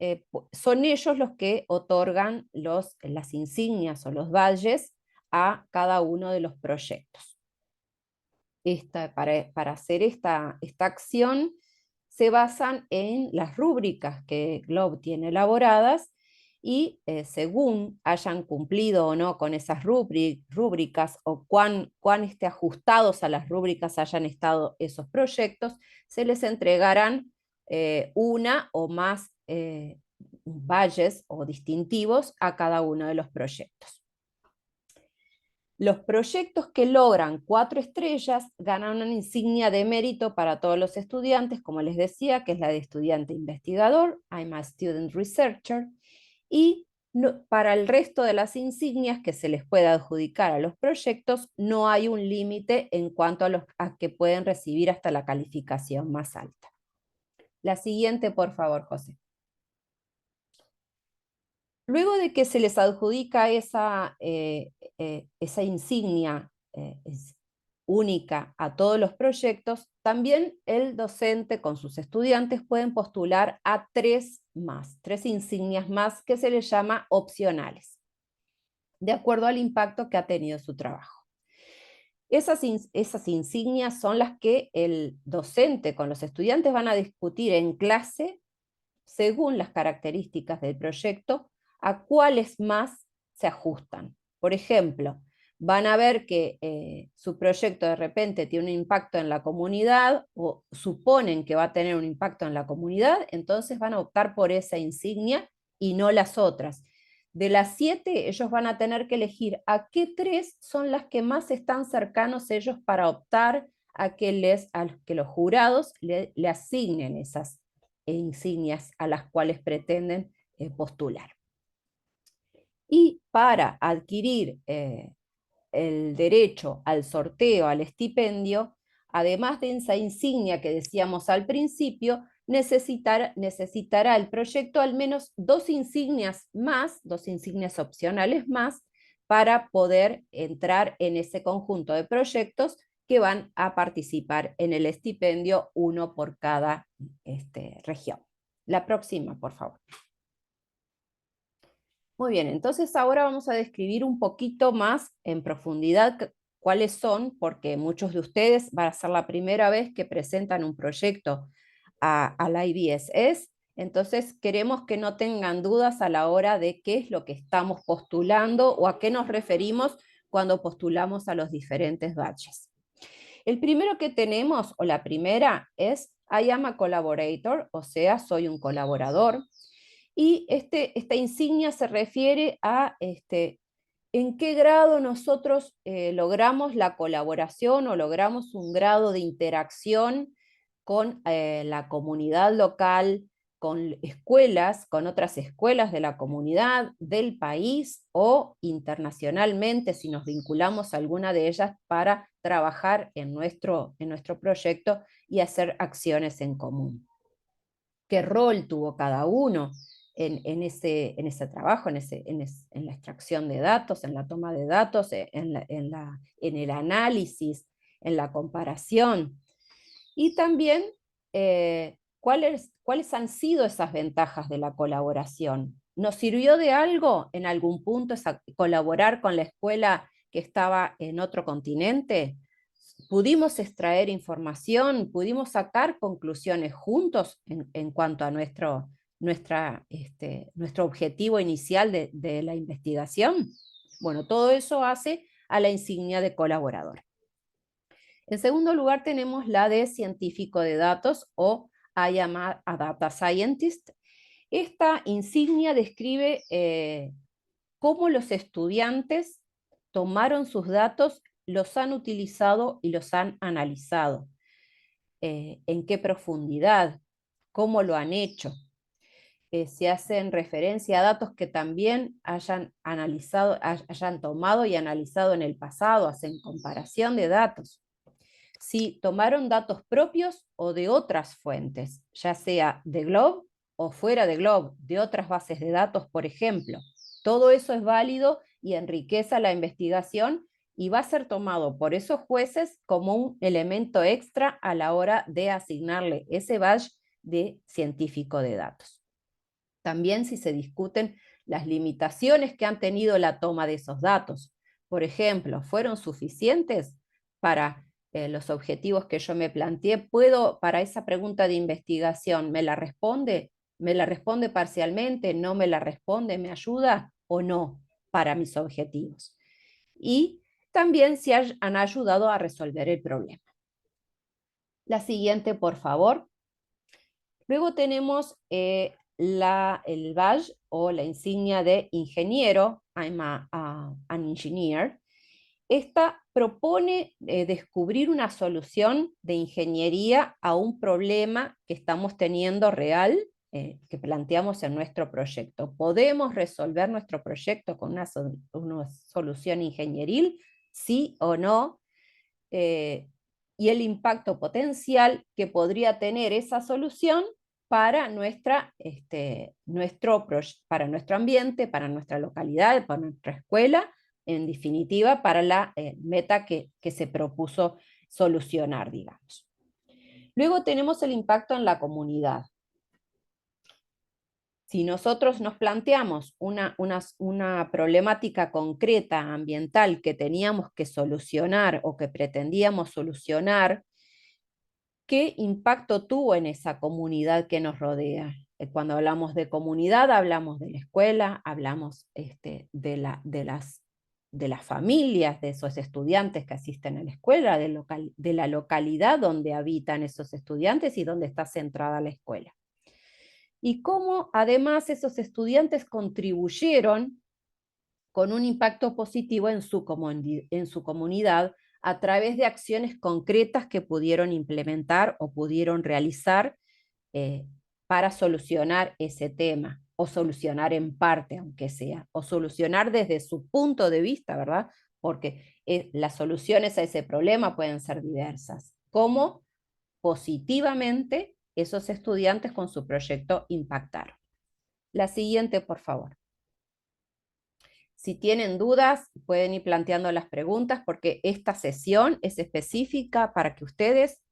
S8: son ellos los que otorgan las insignias o los badges a cada uno de los proyectos. Para hacer esta acción se basan en las rúbricas que GLOB tiene elaboradas, y según hayan cumplido o no con esas rúbricas o cuán ajustados a las rúbricas hayan estado esos proyectos, se les entregarán una o más badges o distintivos a cada uno de los proyectos. Los proyectos que logran 4 estrellas ganan una insignia de mérito para todos los estudiantes, como les decía, que es la de estudiante investigador, I'm a Student Researcher, y para el resto de las insignias que se les puede adjudicar a los proyectos no hay un límite en cuanto a que pueden recibir hasta la calificación más alta. La siguiente, por favor, José. Luego de que se les adjudica esa insignia única a todos los proyectos, también el docente con sus estudiantes pueden postular a 3 insignias más que se les llama opcionales, de acuerdo al impacto que ha tenido su trabajo. Esas insignias son las que el docente con los estudiantes van a discutir en clase según las características del proyecto, a cuáles más se ajustan. Por ejemplo, van a ver que su proyecto de repente tiene un impacto en la comunidad, o suponen que va a tener un impacto en la comunidad, entonces van a optar por esa insignia y no las otras. De las 7, ellos van a tener que elegir a qué 3 son las que más están cercanos ellos para optar a que los jurados le asignen esas insignias a las cuales pretenden postular. Y para adquirir el derecho al sorteo, al estipendio, además de esa insignia que decíamos al principio, necesitará el proyecto al menos 2 insignias más, 2 insignias opcionales más, para poder entrar en ese conjunto de proyectos que van a participar en el estipendio, uno por cada región. La próxima, por favor. Muy bien, entonces ahora vamos a describir un poquito más en profundidad cuáles son, porque muchos de ustedes va a ser la primera vez que presentan un proyecto a la IBSS, entonces queremos que no tengan dudas a la hora de qué es lo que estamos postulando o a qué nos referimos cuando postulamos a los diferentes badges. El primero que tenemos, o la primera, es I am a collaborator, o sea, soy un colaborador. Y esta insignia se refiere a en qué grado nosotros logramos la colaboración o logramos un grado de interacción con la comunidad local, con escuelas, con otras escuelas de la comunidad, del país o internacionalmente, si nos vinculamos a alguna de ellas para trabajar en nuestro proyecto y hacer acciones en común. ¿Qué rol tuvo cada uno en ese trabajo, en la extracción de datos, en la toma de datos, en el análisis, en la comparación? Y también, ¿cuáles han sido esas ventajas de la colaboración? ¿Nos sirvió de algo en algún punto colaborar con la escuela que estaba en otro continente? ¿Pudimos extraer información? ¿Pudimos sacar conclusiones juntos en cuanto a nuestro objetivo inicial de la investigación? Bueno, todo eso hace a la insignia de colaborador. En segundo lugar tenemos la de científico de datos o I am a data scientist. Esta insignia describe cómo los estudiantes tomaron sus datos, los han utilizado y los han analizado. En qué profundidad, cómo lo han hecho. Se hacen referencia a datos que también hayan tomado y analizado en el pasado, hacen comparación de datos. Si tomaron datos propios o de otras fuentes, ya sea de Globe o fuera de Globe, de otras bases de datos, por ejemplo. Todo eso es válido y enriquece la investigación y va a ser tomado por esos jueces como un elemento extra a la hora de asignarle ese badge de científico de datos. También si se discuten las limitaciones que han tenido la toma de esos datos. Por ejemplo, ¿fueron suficientes para los objetivos que yo me planteé? ¿Puedo, para esa pregunta de investigación, me la responde parcialmente, no me la responde, me ayuda o no para mis objetivos? Y también si han ayudado a resolver el problema. La siguiente, por favor. Luego tenemos el badge o la insignia de ingeniero, I'm an engineer. Esta propone descubrir una solución de ingeniería a un problema que estamos teniendo real, que planteamos en nuestro proyecto. ¿Podemos resolver nuestro proyecto con una solución ingenieril? ¿Sí o no? Y el impacto potencial que podría tener esa solución para nuestro ambiente, para nuestra localidad, para nuestra escuela, en definitiva, para la meta que se propuso solucionar, digamos. Luego tenemos el impacto en la comunidad. Si nosotros nos planteamos una problemática concreta ambiental que teníamos que solucionar o que pretendíamos solucionar, ¿qué impacto tuvo en esa comunidad que nos rodea? Cuando hablamos de comunidad, hablamos de la escuela, hablamos de las familias, de esos estudiantes que asisten a la escuela, de la localidad donde habitan esos estudiantes y donde está centrada la escuela. Y cómo además esos estudiantes contribuyeron con un impacto positivo en su comunidad a través de acciones concretas que pudieron implementar o pudieron realizar para solucionar ese tema, o solucionar en parte, aunque sea, o solucionar desde su punto de vista, ¿verdad? Porque las soluciones a ese problema pueden ser diversas. ¿Cómo positivamente esos estudiantes con su proyecto impactaron? La siguiente, por favor. Si tienen dudas, pueden ir planteando las preguntas, porque esta sesión es específica para que ustedes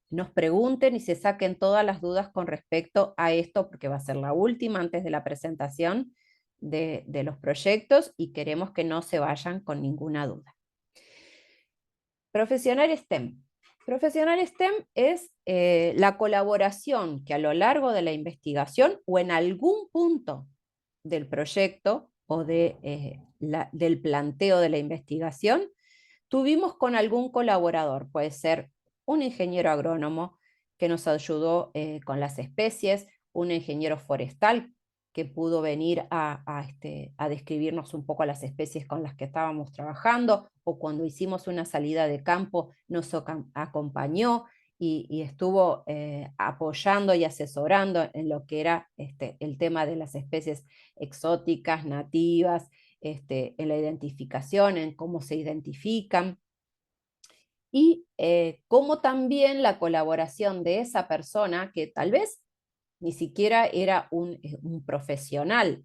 S8: nos pregunten y se saquen todas las dudas con respecto a esto, porque va a ser la última antes de la presentación de los proyectos y queremos que no se vayan con ninguna duda. Profesional STEM. Profesional STEM es la colaboración que a lo largo de la investigación o en algún punto del proyecto o del planteo de la investigación tuvimos con algún colaborador. Puede ser un ingeniero agrónomo, que nos ayudó con las especies, un ingeniero forestal que pudo venir a describirnos un poco las especies con las que estábamos trabajando, o cuando hicimos una salida de campo nos acompañó y estuvo apoyando y asesorando en lo que era el tema de las especies exóticas, nativas, en la identificación, en cómo se identifican. Y cómo también la colaboración de esa persona, que tal vez ni siquiera era un profesional,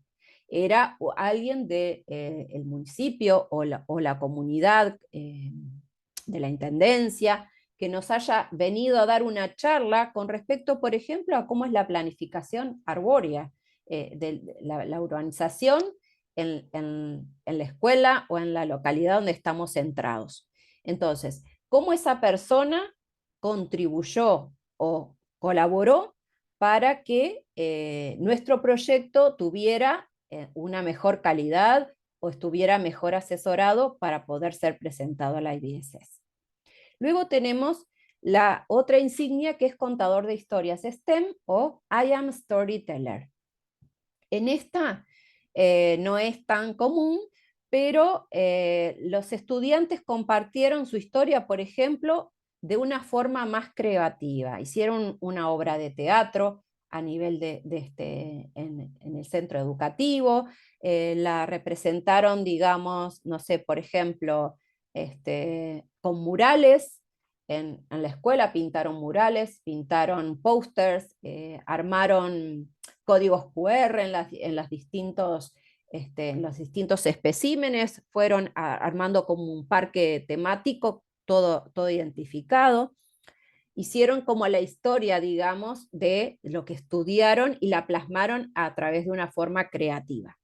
S8: era alguien del municipio o la comunidad de la intendencia, que nos haya venido a dar una charla con respecto, por ejemplo, a cómo es la planificación arbórea de la urbanización en la escuela o en la localidad donde estamos centrados. Entonces, cómo esa persona contribuyó o colaboró para que nuestro proyecto tuviera una mejor calidad o estuviera mejor asesorado para poder ser presentado a la IBSS. Luego tenemos la otra insignia, que es contador de historias STEM o I am Storyteller. En esta no es tan común, pero los estudiantes compartieron su historia, por ejemplo, de una forma más creativa. Hicieron una obra de teatro a nivel en el centro educativo, la representaron, digamos, no sé, por ejemplo, con murales. En la escuela pintaron murales, pintaron pósters, armaron códigos QR en los distintos especímenes, fueron armando como un parque temático, todo identificado. Hicieron como la historia, digamos, de lo que estudiaron y la plasmaron a través de una forma creativa.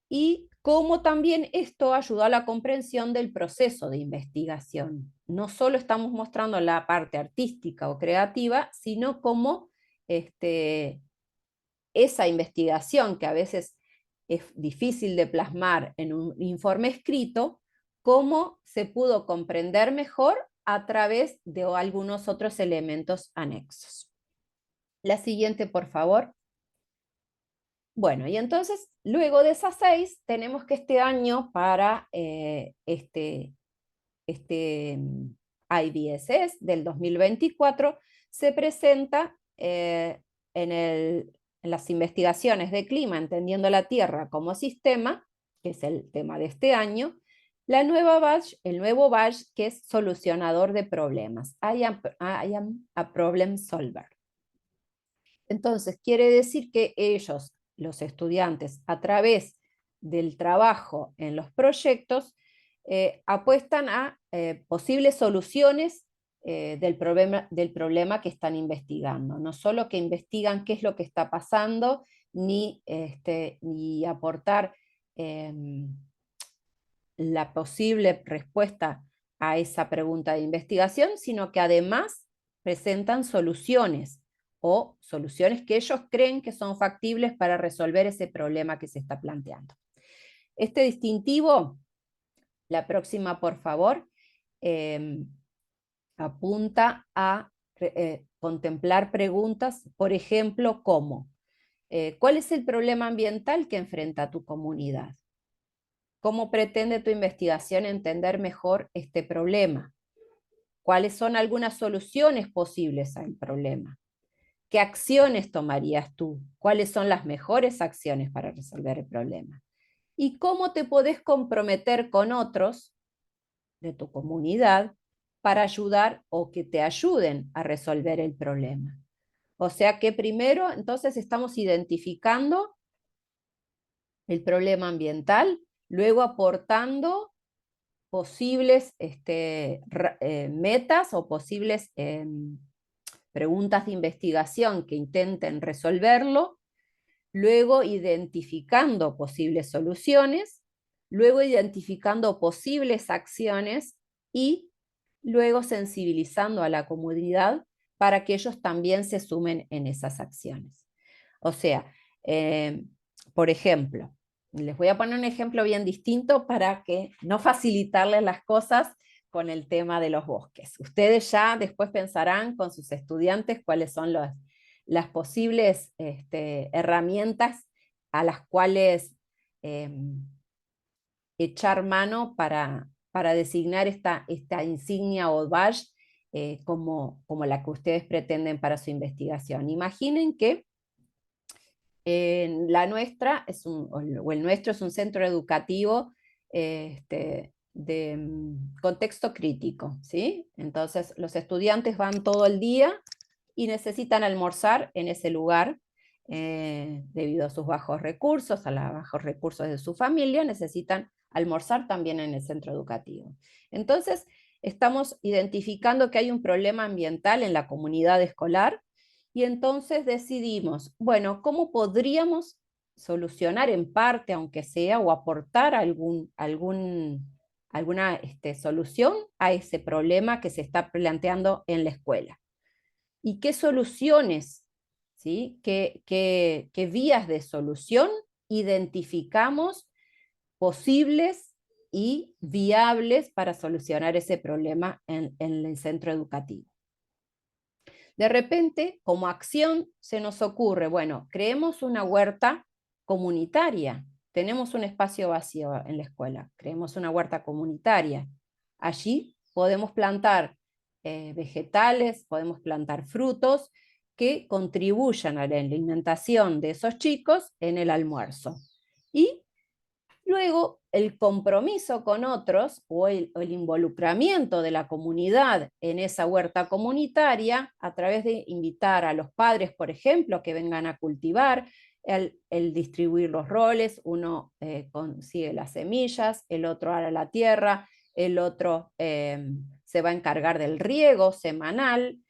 S8: Y cómo también esto ayudó a la comprensión del proceso de investigación. No solo estamos mostrando la parte artística o creativa, sino cómo esa investigación, que a veces es difícil de plasmar en un informe escrito, cómo se pudo comprender mejor a través de algunos otros elementos anexos. La siguiente, por favor. Bueno, y entonces, luego de esas 6, tenemos que este año para IBSS del 2024 se presenta en las investigaciones de clima, entendiendo la Tierra como sistema, que es el tema de este año, el nuevo badge que es solucionador de problemas. I am a problem solver. Entonces, quiere decir que ellos, los estudiantes, a través del trabajo en los proyectos, apuestan a posibles soluciones del problema que están investigando. No solo que investigan qué es lo que está pasando, ni aportar la posible respuesta a esa pregunta de investigación, sino que además presentan soluciones o soluciones que ellos creen que son factibles para resolver ese problema que se está planteando. Este distintivo, la próxima por favor, apunta a contemplar preguntas, por ejemplo, como ¿cuál es el problema ambiental que enfrenta tu comunidad? ¿Cómo pretende tu investigación entender mejor este problema? ¿Cuáles son algunas soluciones posibles al problema? ¿Qué acciones tomarías tú? ¿Cuáles son las mejores acciones para resolver el problema? ¿Y cómo te podés comprometer con otros de tu comunidad para ayudar o que te ayuden a resolver el problema? O sea que primero, entonces, estamos identificando el problema ambiental, luego aportando posibles metas o posibles preguntas de investigación que intenten resolverlo, luego identificando posibles soluciones, luego identificando posibles acciones y luego sensibilizando a la comunidad para que ellos también se sumen en esas acciones. O sea, por ejemplo, les voy a poner un ejemplo bien distinto para que no facilitarles las cosas con el tema de los bosques. Ustedes ya después pensarán con sus estudiantes cuáles son las posibles herramientas a las cuales echar mano para designar esta insignia o badge como la que ustedes pretenden para su investigación. Imaginen que la nuestra o el nuestro es un centro educativo de contexto crítico, ¿sí? Entonces los estudiantes van todo el día y necesitan almorzar en ese lugar debido a sus bajos recursos, a los bajos recursos de su familia, necesitan almorzar también en el centro educativo. Entonces estamos identificando que hay un problema ambiental en la comunidad escolar y entonces decidimos, bueno, ¿cómo podríamos solucionar en parte, aunque sea, o aportar alguna solución a ese problema que se está planteando en la escuela? ¿Y qué soluciones, ¿sí? ¿Qué vías de solución identificamos posibles y viables para solucionar ese problema en el centro educativo? De repente, como acción, se nos ocurre, bueno, creemos una huerta comunitaria. Tenemos un espacio vacío en la escuela, creemos una huerta comunitaria. Allí podemos plantar vegetales, podemos plantar frutos que contribuyan a la alimentación de esos chicos en el almuerzo. Y luego, el compromiso con otros o el involucramiento de la comunidad en esa huerta comunitaria a través de invitar a los padres, por ejemplo, que vengan a cultivar, el distribuir los roles, uno consigue las semillas, el otro hará la tierra, el otro se va a encargar del riego semanal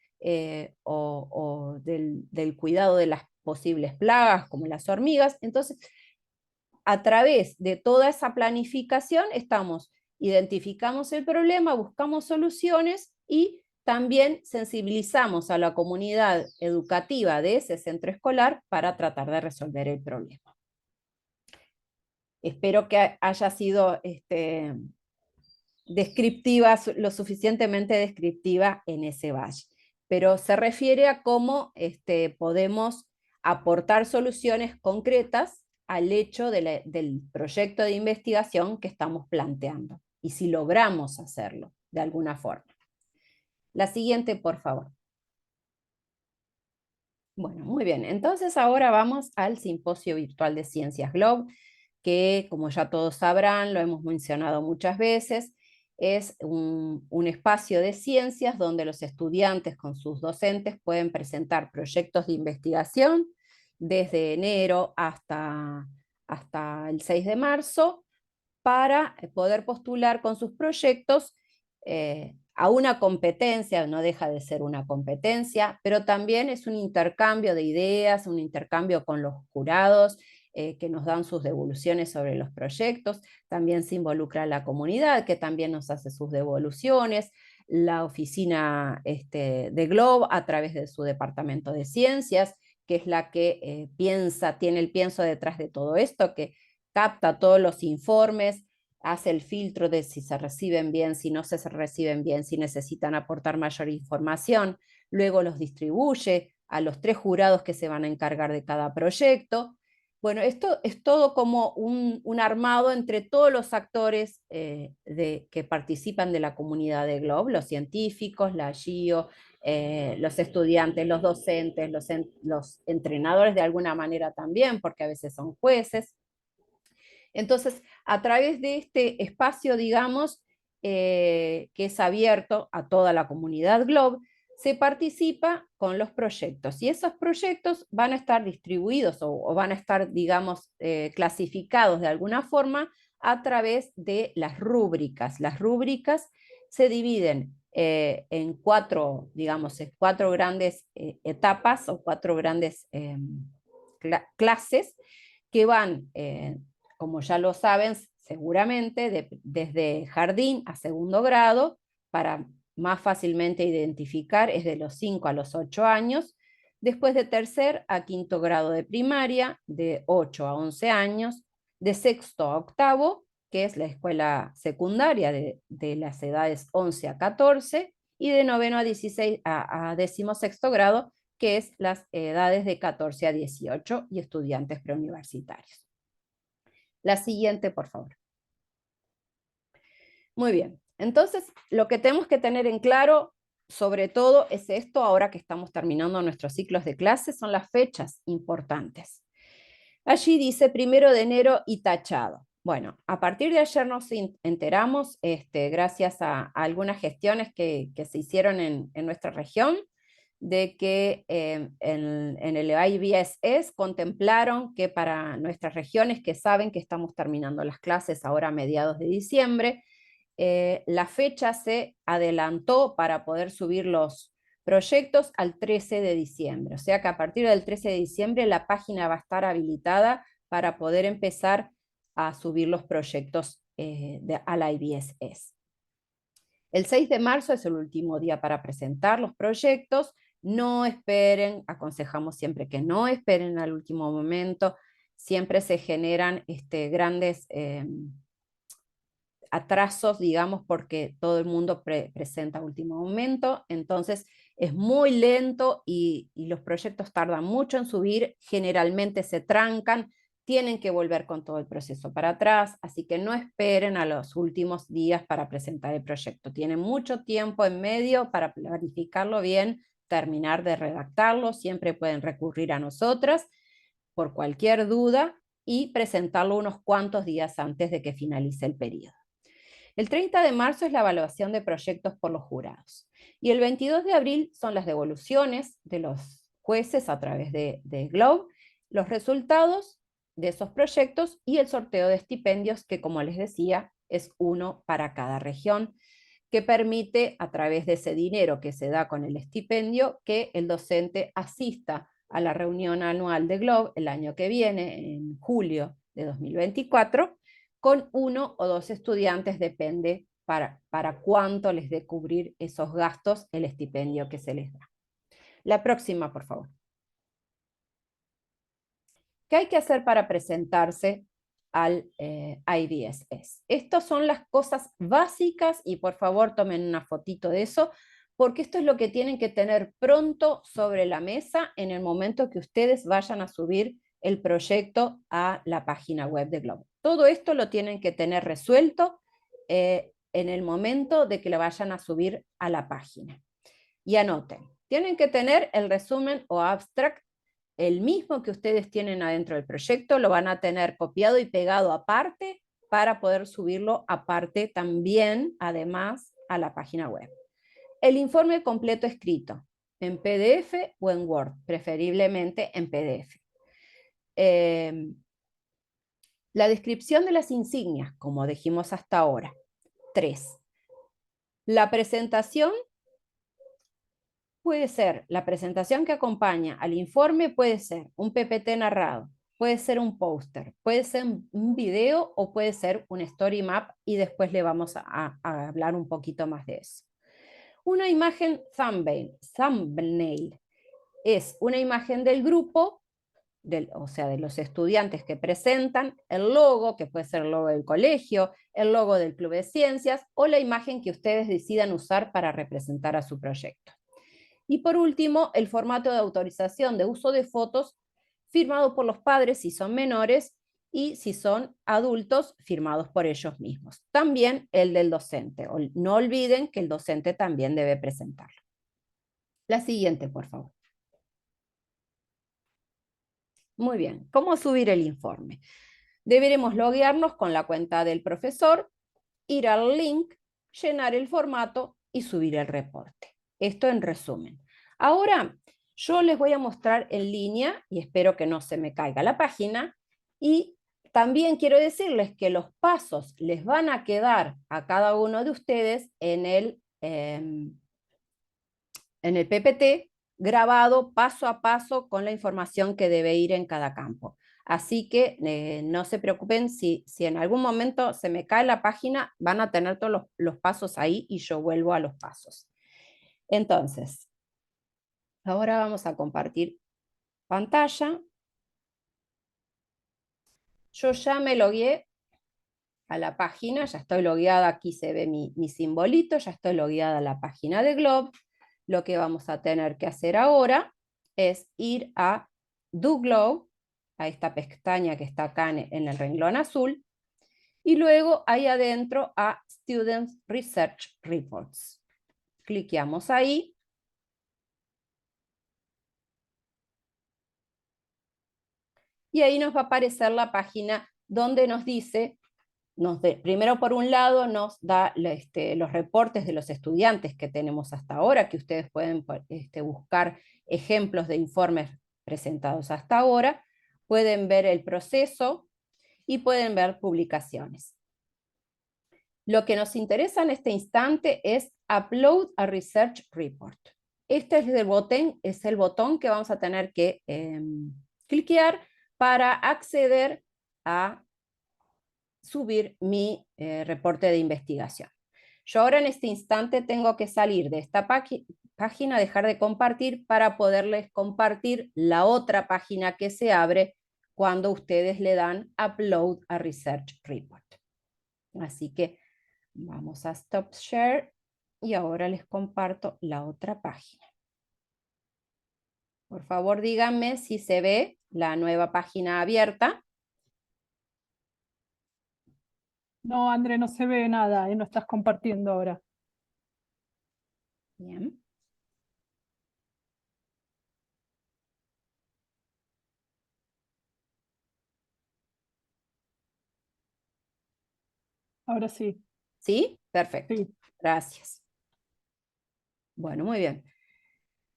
S8: o del cuidado de las posibles plagas como las hormigas. Entonces, a través de toda esa planificación identificamos el problema, buscamos soluciones y también sensibilizamos a la comunidad educativa de ese centro escolar para tratar de resolver el problema. Espero que haya sido descriptiva, lo suficientemente descriptiva en ese badge, pero se refiere a cómo podemos aportar soluciones concretas al hecho del proyecto de investigación que estamos planteando, y si logramos hacerlo de alguna forma. La siguiente, por favor. Bueno, muy bien. Entonces ahora vamos al Simposio Virtual de Ciencias GLOB, que como ya todos sabrán, lo hemos mencionado muchas veces, es un espacio de ciencias donde los estudiantes con sus docentes pueden presentar proyectos de investigación desde enero hasta el 6 de marzo para poder postular con sus proyectos a una competencia. No deja de ser una competencia, pero también es un intercambio de ideas, un intercambio con los jurados que nos dan sus devoluciones sobre los proyectos. También se involucra la comunidad, que también nos hace sus devoluciones, la oficina de GLOB a través de su departamento de ciencias, que es la que tiene el pienso detrás de todo esto, que capta todos los informes, hace el filtro de si se reciben bien, si no se reciben bien, si necesitan aportar mayor información, luego los distribuye a los 3 jurados que se van a encargar de cada proyecto. Bueno, esto es todo como un armado entre todos los actores que participan de la comunidad de GLOB, los científicos, la GIO, los estudiantes, los docentes, los entrenadores de alguna manera también, porque a veces son jueces. Entonces, a través de este espacio, digamos, que es abierto a toda la comunidad GLOB, se participa con los proyectos, y esos proyectos van a estar distribuidos o van a estar, digamos, clasificados de alguna forma a través de las rúbricas. Las rúbricas se dividen en 4, digamos, en 4 grandes etapas o 4 grandes clases que van, como ya lo saben seguramente, desde jardín a segundo grado, para más fácilmente identificar, es de los 5 a los 8 años, después de tercer a quinto grado de primaria, de 8 a 11 años, de sexto a octavo, que es la escuela secundaria de las edades 11 a 14, y de noveno a 16 a 16º grado, que es las edades de 14 a 18 y estudiantes preuniversitarios. La siguiente, por favor. Muy bien, entonces lo que tenemos que tener en claro, sobre todo, es esto, ahora que estamos terminando nuestros ciclos de clases, son las fechas importantes. Allí dice 1 de enero y tachado. Bueno, a partir de ayer nos enteramos, gracias a algunas gestiones que se hicieron en nuestra región, de que en el IBSS contemplaron que para nuestras regiones que saben que estamos terminando las clases ahora a mediados de diciembre, la fecha se adelantó para poder subir los proyectos al 13 de diciembre. O sea que a partir del 13 de diciembre la página va a estar habilitada para poder empezar a subir los proyectos a la IBSS. El 6 de marzo es el último día para presentar los proyectos. No esperen, aconsejamos siempre que no esperen al último momento. Siempre se generan grandes atrasos, digamos, porque todo el mundo presenta a último momento. Entonces es muy lento y los proyectos tardan mucho en subir, generalmente se trancan, tienen que volver con todo el proceso para atrás, así que no esperen a los últimos días para presentar el proyecto. Tienen mucho tiempo en medio para planificarlo bien, terminar de redactarlo, siempre pueden recurrir a nosotras por cualquier duda y presentarlo unos cuantos días antes de que finalice el periodo. El 30 de marzo es la evaluación de proyectos por los jurados. Y el 22 de abril son las devoluciones de los jueces a través de Globe, los resultados de esos proyectos y el sorteo de estipendios, que como les decía, es uno para cada región, que permite a través de ese dinero que se da con el estipendio que el docente asista a la reunión anual de Globe el año que viene, en julio de 2024, con 1 o 2 estudiantes, depende para cuánto les dé cubrir esos gastos el estipendio que se les da. La próxima, por favor. ¿Qué hay que hacer para presentarse al IBSS? Estas son las cosas básicas y por favor tomen una fotito de eso, porque esto es lo que tienen que tener pronto sobre la mesa en el momento que ustedes vayan a subir el proyecto a la página web de Globe. Todo esto lo tienen que tener resuelto en el momento de que lo vayan a subir a la página. Y anoten, tienen que tener el resumen o abstract, el mismo que ustedes tienen adentro del proyecto, lo van a tener copiado y pegado aparte para poder subirlo aparte también, además, a la página web. El informe completo escrito, en PDF o en Word, preferiblemente en PDF. La descripción de las insignias, como dijimos hasta ahora. 3. La presentación puede ser, la presentación que acompaña al informe puede ser un PPT narrado, puede ser un póster, puede ser un video o puede ser un story map y después le vamos a hablar un poquito más de eso. Una imagen thumbnail es una imagen del grupo, o sea, de los estudiantes que presentan, el logo, que puede ser el logo del colegio, el logo del Club de Ciencias, o la imagen que ustedes decidan usar para representar a su proyecto. Y por último, el formato de autorización de uso de fotos firmado por los padres si son menores y si son adultos, firmados por ellos mismos. También el del docente. No olviden que el docente también debe presentarlo. La siguiente, por favor. Muy bien, ¿cómo subir el informe? Deberemos loguearnos con la cuenta del profesor, ir al link, llenar el formato y subir el reporte. Esto en resumen. Ahora yo les voy a mostrar en línea, y espero que no se me caiga la página, y también quiero decirles que los pasos les van a quedar a cada uno de ustedes en el PPT, grabado paso a paso con la información que debe ir en cada campo. Así que no se preocupen si en algún momento se me cae la página, van a tener todos los pasos ahí y yo vuelvo a los pasos. Entonces, ahora vamos a compartir pantalla. Yo ya me logué a la página, ya estoy logueada, aquí se ve mi simbolito, ya estoy logueada a la página de Globe. Lo que vamos a tener que hacer ahora es ir a Do Globe, a esta pestaña que está acá en el renglón azul, y luego ahí adentro a Students Research Reports. Cliqueamos ahí. Y ahí nos va a aparecer la página donde nos dice, primero por un lado nos da los reportes de los estudiantes que tenemos hasta ahora, que ustedes pueden buscar ejemplos de informes presentados hasta ahora, pueden ver el proceso y pueden ver publicaciones. Lo que nos interesa en este instante es Upload a Research Report. Este es el botón que vamos a tener que cliquear para acceder a subir mi reporte de investigación. Yo ahora en este instante tengo que salir de esta página, dejar de compartir para poderles compartir la otra página que se abre cuando ustedes le dan Upload a Research Report. Así que vamos a Stop Share y ahora les comparto la otra página. Por favor, díganme si se ve la nueva página abierta.
S2: No, André, no se ve nada, no estás compartiendo ahora.
S8: Bien.
S2: Ahora sí.
S8: ¿Sí? Perfecto.
S2: Sí.
S8: Gracias. Bueno, muy bien.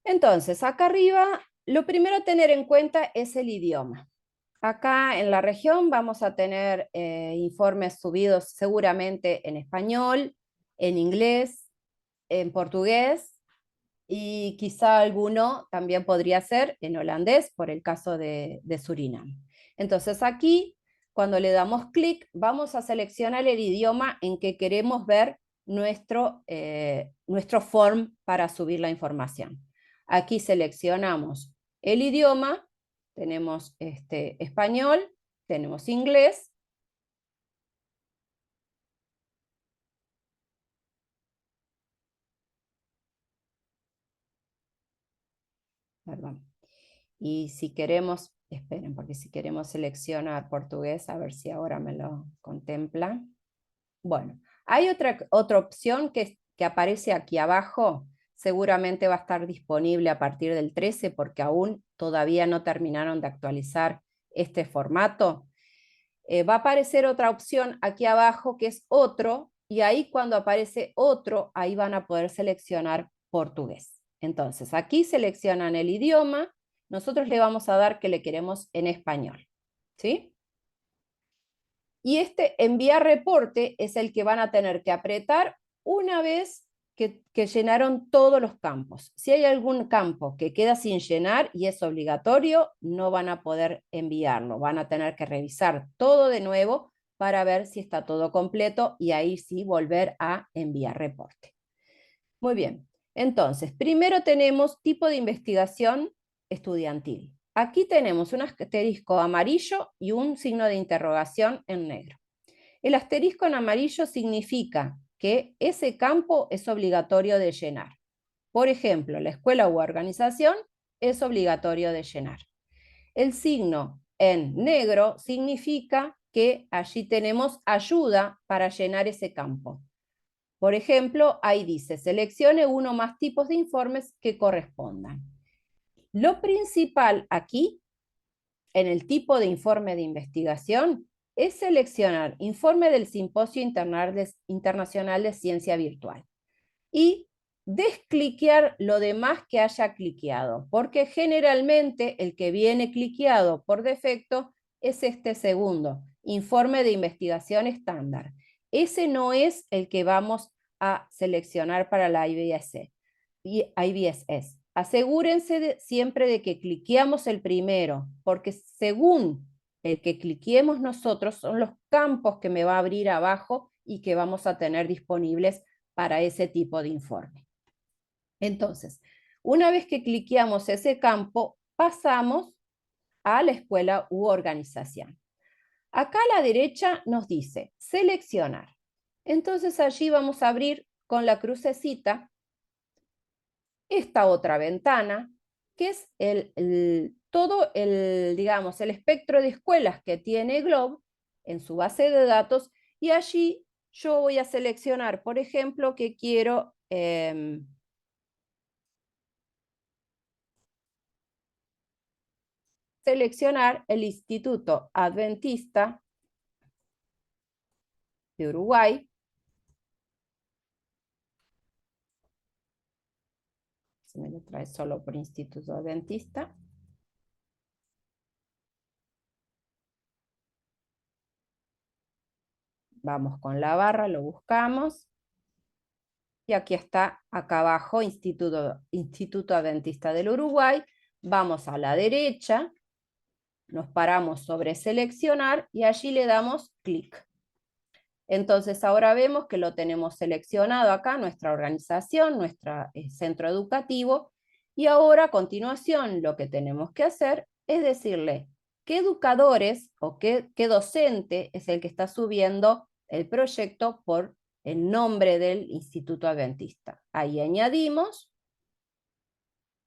S8: Entonces, acá arriba, lo primero a tener en cuenta es el idioma. Acá en la región vamos a tener informes subidos seguramente en español, en inglés, en portugués y quizá alguno también podría ser en holandés por el caso de Surinam. Entonces aquí, cuando le damos clic, vamos a seleccionar el idioma en que queremos ver nuestro form para subir la información. Aquí seleccionamos el idioma, tenemos español, tenemos inglés. Perdón. Y si queremos, esperen, porque si queremos seleccionar portugués, a ver si ahora me lo contempla. Bueno, hay otra opción que aparece aquí abajo, seguramente va a estar disponible a partir del 13 porque aún todavía no terminaron de actualizar este formato. Va a aparecer otra opción aquí abajo que es otro, y ahí cuando aparece otro, ahí van a poder seleccionar portugués. Entonces, aquí seleccionan el idioma, nosotros le vamos a dar que le queremos en español, ¿sí? Y enviar reporte es el que van a tener que apretar una vez que llenaron todos los campos. Si hay algún campo que queda sin llenar y es obligatorio, no van a poder enviarlo. Van a tener que revisar todo de nuevo para ver si está todo completo y ahí sí volver a enviar reporte. Muy bien. Entonces, primero tenemos tipo de investigación estudiantil. Aquí tenemos un asterisco amarillo y un signo de interrogación en negro. El asterisco en amarillo significa que ese campo es obligatorio de llenar. Por ejemplo, la escuela u organización es obligatorio de llenar. El signo en negro significa que allí tenemos ayuda para llenar ese campo. Por ejemplo, ahí dice, seleccione uno o más tipos de informes que correspondan. Lo principal aquí, en el tipo de informe de investigación, es seleccionar informe del Simposio Internacional de Ciencia Virtual y descliquear lo demás que haya cliqueado, porque generalmente el que viene cliqueado por defecto es este segundo, informe de investigación estándar. Ese no es el que vamos a seleccionar para la IBSS. Asegúrense siempre de que cliqueamos el primero, porque según el que cliquemos nosotros son los campos que me va a abrir abajo y que vamos a tener disponibles para ese tipo de informe. Entonces, una vez que cliqueamos ese campo, pasamos a la escuela u organización. Acá a la derecha nos dice seleccionar. Entonces allí vamos a abrir con la crucecita esta otra ventana, que es todo digamos, el espectro de escuelas que tiene Globe en su base de datos, y allí yo voy a seleccionar, por ejemplo, que quiero seleccionar el Instituto Adventista de Uruguay. Se me lo trae solo por Instituto Adventista. Vamos con la barra, lo buscamos. Y aquí está, acá abajo, Instituto Adventista del Uruguay. Vamos a la derecha, nos paramos sobre seleccionar y allí le damos clic. Entonces ahora vemos que lo tenemos seleccionado acá, nuestra organización, nuestro centro educativo, y ahora a continuación lo que tenemos que hacer es decirle qué educadores o qué docente es el que está subiendo el proyecto por el nombre del Instituto Adventista. Ahí añadimos,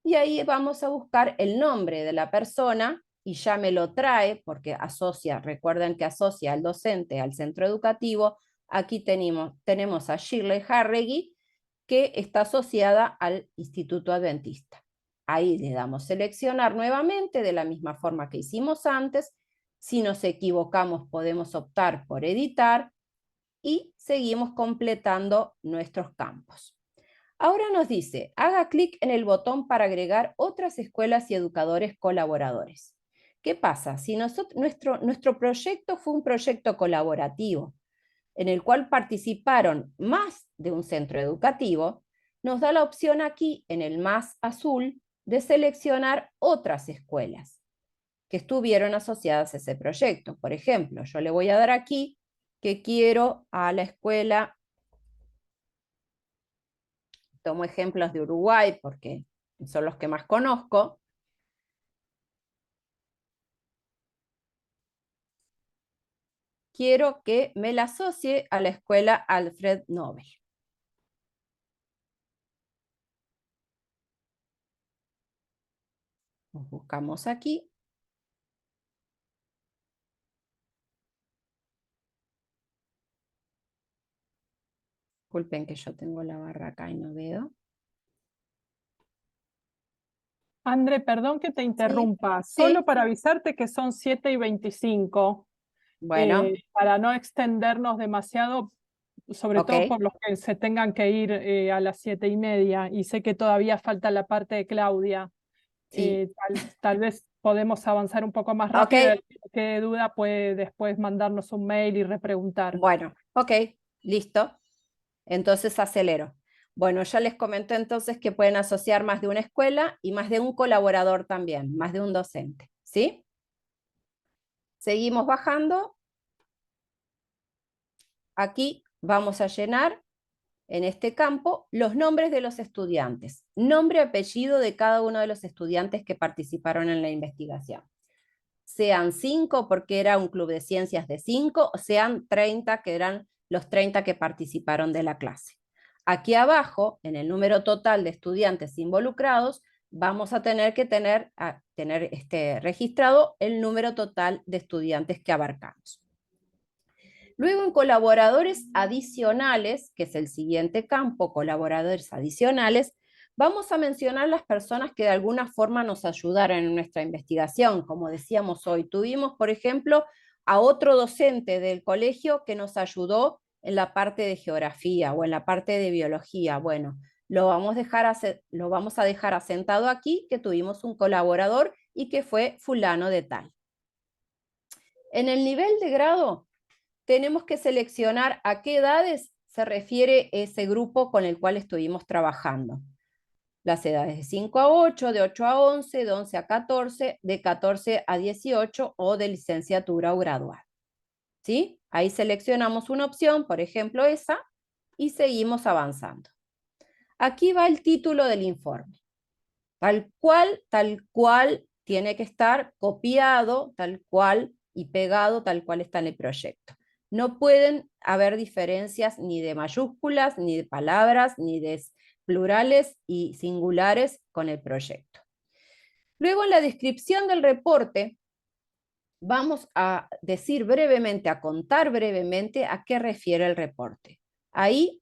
S8: y ahí vamos a buscar el nombre de la persona, y ya me lo trae, porque asocia, recuerden que asocia al docente al centro educativo. Aquí tenemos a Shirley Harregui, que está asociada al Instituto Adventista. Ahí le damos seleccionar nuevamente, de la misma forma que hicimos antes. Si nos equivocamos podemos optar por editar, y seguimos completando nuestros campos. Ahora nos dice, haga clic en el botón para agregar otras escuelas y educadores colaboradores. ¿Qué pasa? Si nuestro proyecto fue un proyecto colaborativo, en el cual participaron más de un centro educativo, nos da la opción aquí, en el más azul, de seleccionar otras escuelas que estuvieron asociadas a ese proyecto. Por ejemplo, yo le voy a dar aquí que quiero a la escuela, tomo ejemplos de Uruguay porque son los que más conozco. Quiero que me la asocie a la escuela Alfred Nobel. Nos buscamos aquí. Disculpen que yo tengo la barra acá y no veo.
S2: André, perdón que te interrumpa,
S8: sí.
S2: solo para avisarte que son 7:25,
S8: Bueno,
S2: para no extendernos demasiado, sobre
S8: ok.
S2: todo por los que se tengan que ir a las 7:30, y sé que todavía falta la parte de Claudia.
S8: Sí.
S2: Tal vez podemos avanzar un poco más
S8: Ok.
S2: rápido. El que de duda puede después mandarnos un mail y repreguntar.
S8: Bueno, ok, listo. Entonces acelero. Bueno, ya les comenté entonces que pueden asociar más de una escuela y más de un colaborador también, más de un docente, ¿sí? Seguimos bajando. Aquí vamos a llenar en este campo los nombres de los estudiantes, nombre y apellido de cada uno de los estudiantes que participaron en la investigación. Sean 5 porque era un club de ciencias de 5, o sean 30 que eran los 30 que participaron de la clase. Aquí abajo, en el número total de estudiantes involucrados, vamos a tener que tener registrado el número total de estudiantes que abarcamos. Luego, en colaboradores adicionales, que es el siguiente campo, colaboradores adicionales, vamos a mencionar las personas que de alguna forma nos ayudaron en nuestra investigación. Como decíamos hoy, tuvimos, por ejemplo, a otro docente del colegio que nos ayudó en la parte de geografía o en la parte de biología. Bueno, lo vamos a dejar asentado aquí, que tuvimos un colaborador y que fue fulano de tal. En el nivel de grado, tenemos que seleccionar a qué edades se refiere ese grupo con el cual estuvimos trabajando. Las edades de 5 a 8, de 8 a 11, de 11 a 14, de 14 a 18 o de licenciatura o graduado. ¿Sí? Ahí seleccionamos una opción, por ejemplo esa, y seguimos avanzando. Aquí va el título del informe. Tal cual tiene que estar copiado, tal cual y pegado tal cual está en el proyecto. No pueden haber diferencias ni de mayúsculas, ni de palabras, ni de plurales y singulares con el proyecto. Luego, en la descripción del reporte, vamos a decir brevemente, a contar brevemente a qué refiere el reporte. Ahí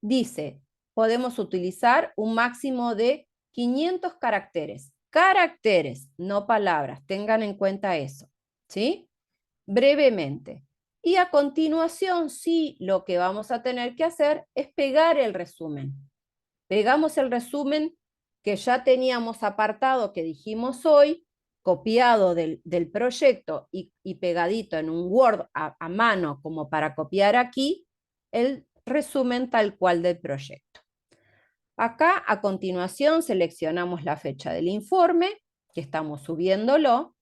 S8: dice, podemos utilizar un máximo de 500 caracteres. Caracteres, no palabras, tengan en cuenta eso, ¿sí? Brevemente. Y a continuación, sí, lo que vamos a tener que hacer es pegar el resumen. Pegamos el resumen que ya teníamos apartado, que dijimos hoy, copiado del proyecto y pegadito en un Word a mano como para copiar aquí, el resumen tal cual del proyecto. Acá, a continuación, seleccionamos la fecha del informe, que estamos subiéndolo,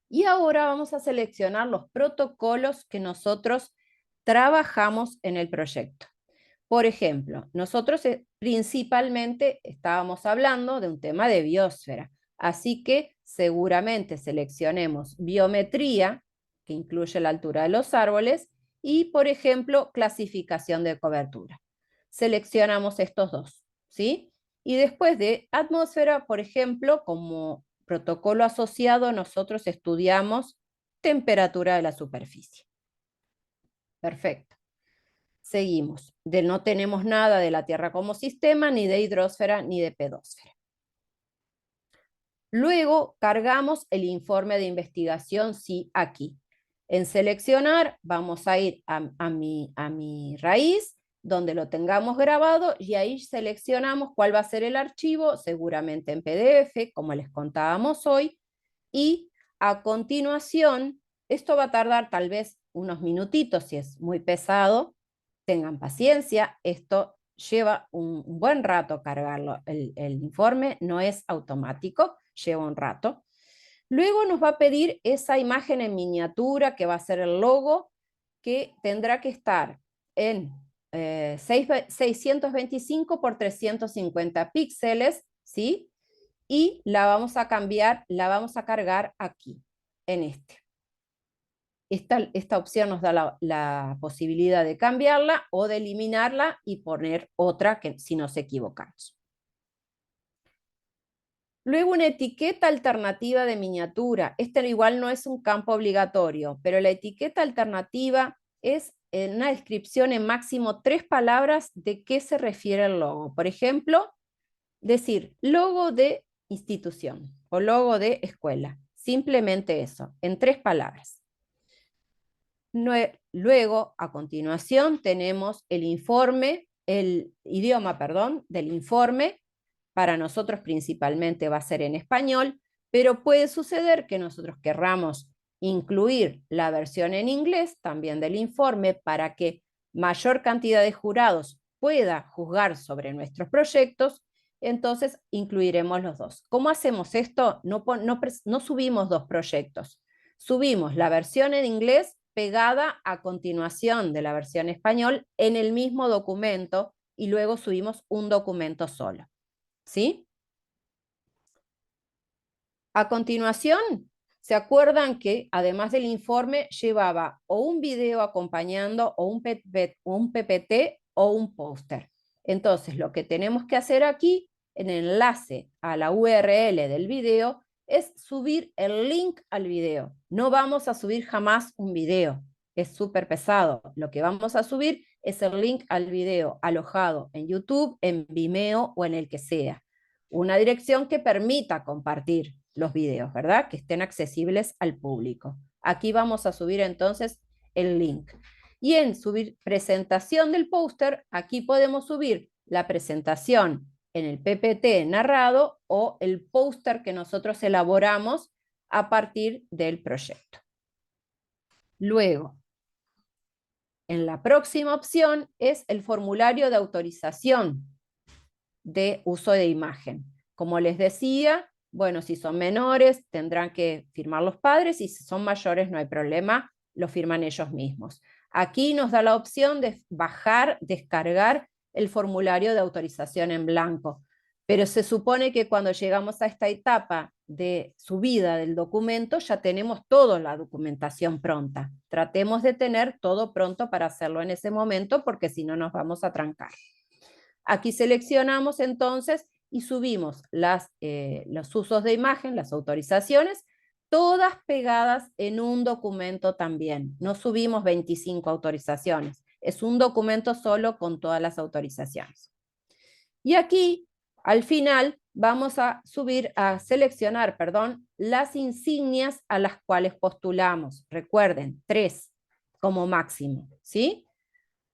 S8: y ahora vamos a seleccionar los protocolos que nosotros trabajamos en el proyecto. Por ejemplo, nosotros principalmente estábamos hablando de un tema de biosfera, así que seguramente seleccionemos biometría, que incluye la altura de los árboles, y, por ejemplo, clasificación de cobertura. Seleccionamos estos dos, ¿sí? Y después de atmósfera, por ejemplo, como protocolo asociado, nosotros estudiamos temperatura de la superficie. Perfecto. Seguimos. No tenemos nada de la Tierra como sistema, ni de hidrosfera, ni de pedósfera. Luego cargamos el informe de investigación, sí, aquí. En seleccionar, vamos a ir a mi raíz, donde lo tengamos grabado, y ahí seleccionamos cuál va a ser el archivo, seguramente en PDF, como les contábamos hoy, y a continuación, esto va a tardar tal vez unos minutitos, si es muy pesado, tengan paciencia, esto lleva un buen rato cargarlo, el informe no es automático, lleva un rato. Luego nos va a pedir esa imagen en miniatura que va a ser el logo, que tendrá que estar en 625 por 350 píxeles, ¿sí? Y la vamos a cambiar, la vamos a cargar aquí, en este. Esta opción nos da la posibilidad de cambiarla o de eliminarla y poner otra que, si nos equivocamos. Luego una etiqueta alternativa de miniatura. Este igual no es un campo obligatorio, pero la etiqueta alternativa es una descripción en máximo 3 palabras de qué se refiere el logo. Por ejemplo, decir logo de institución o logo de escuela. Simplemente eso, en 3 palabras. Luego, a continuación, tenemos el informe, el idioma, perdón, del informe. Para nosotros principalmente va a ser en español, pero puede suceder que nosotros querramos incluir la versión en inglés también del informe para que mayor cantidad de jurados pueda juzgar sobre nuestros proyectos, entonces incluiremos los dos. ¿Cómo hacemos esto? No subimos 2 proyectos, subimos la versión en inglés pegada a continuación de la versión español en el mismo documento y luego subimos un documento solo. ¿Sí? A continuación, ¿se acuerdan que además del informe llevaba o un video acompañando o un PPT o un póster? Entonces, lo que tenemos que hacer aquí, en el enlace a la URL del video, es subir el link al video. No vamos a subir jamás un video, es súper pesado. Lo que vamos a subir es el link al video alojado en YouTube, en Vimeo o en el que sea. Una dirección que permita compartir los videos, ¿verdad? Que estén accesibles al público. Aquí vamos a subir entonces el link. Y en subir presentación del póster, aquí podemos subir la presentación en el PPT narrado o el póster que nosotros elaboramos a partir del proyecto. Luego, en la próxima opción es el formulario de autorización de uso de imagen. Como les decía, bueno, si son menores tendrán que firmar los padres y si son mayores no hay problema, lo firman ellos mismos. Aquí nos da la opción de bajar, descargar el formulario de autorización en blanco, Pero se supone que cuando llegamos a esta etapa de subida del documento, ya tenemos toda la documentación pronta. Tratemos de tener todo pronto para hacerlo en ese momento, porque si no nos vamos a trancar. Aquí seleccionamos entonces y subimos los usos de imagen, las autorizaciones, todas pegadas en un documento también. No subimos 25 autorizaciones, es un documento solo con todas las autorizaciones. Y aquí, al final, vamos a seleccionar, las insignias a las cuales postulamos. Recuerden, 3 como máximo, ¿sí?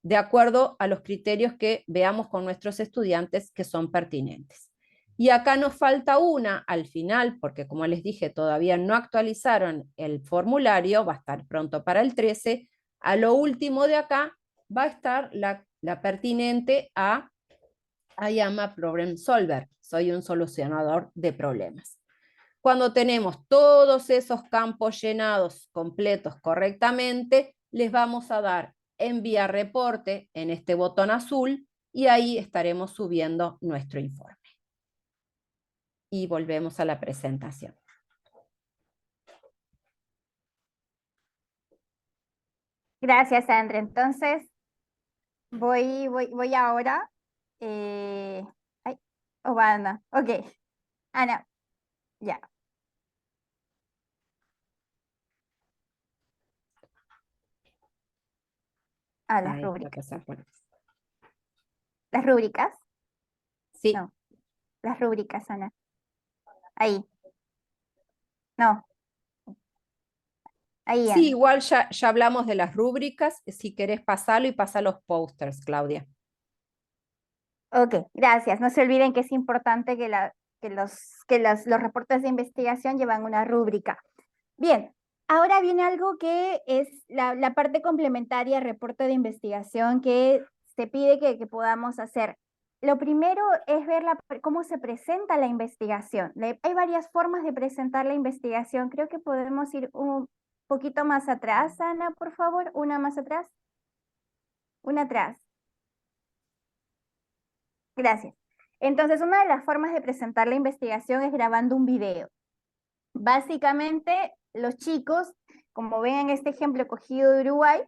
S8: De acuerdo a los criterios que veamos con nuestros estudiantes que son pertinentes. Y acá nos falta una al final, porque como les dije, todavía no actualizaron el formulario, va a estar pronto para el 13. A lo último de acá va a estar la pertinente a I am a problem solver, soy un solucionador de problemas. Cuando tenemos todos esos campos llenados, completos correctamente, les vamos a dar enviar reporte en este botón azul y ahí estaremos subiendo nuestro informe. Y volvemos a la presentación.
S6: Gracias, Sandra. Entonces, voy ahora. ¿O va Ana? Ok. Ana, ya. A las
S8: Ahí
S6: rúbricas.
S8: está, bueno.
S6: ¿Las rúbricas?
S8: Sí.
S6: No. Las rúbricas, Ana. Ahí. No. Ahí,
S8: Sí,
S6: Ana.
S8: igual ya hablamos de las rúbricas. Si querés pasarlo y pasa los posters, Claudia.
S6: Ok, gracias. No se olviden que es importante que los reportes de investigación llevan una rúbrica. Bien, ahora viene algo que es la parte complementaria al reporte de investigación que se pide que podamos hacer. Lo primero es ver cómo se presenta la investigación. Hay varias formas de presentar la investigación. Creo que podemos ir un poquito más atrás, Ana, por favor. Una más atrás. Una atrás. Gracias. Entonces, una de las formas de presentar la investigación es grabando un video. Básicamente, los chicos, como ven en este ejemplo cogido de Uruguay,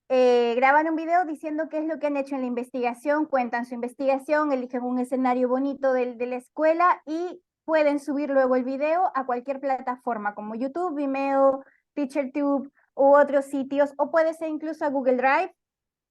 S6: graban un video diciendo qué es lo que han hecho en la investigación, cuentan su investigación, eligen un escenario bonito de la escuela y pueden subir luego el video a cualquier plataforma como YouTube, Vimeo, TeacherTube u otros sitios, o puede ser incluso a Google Drive.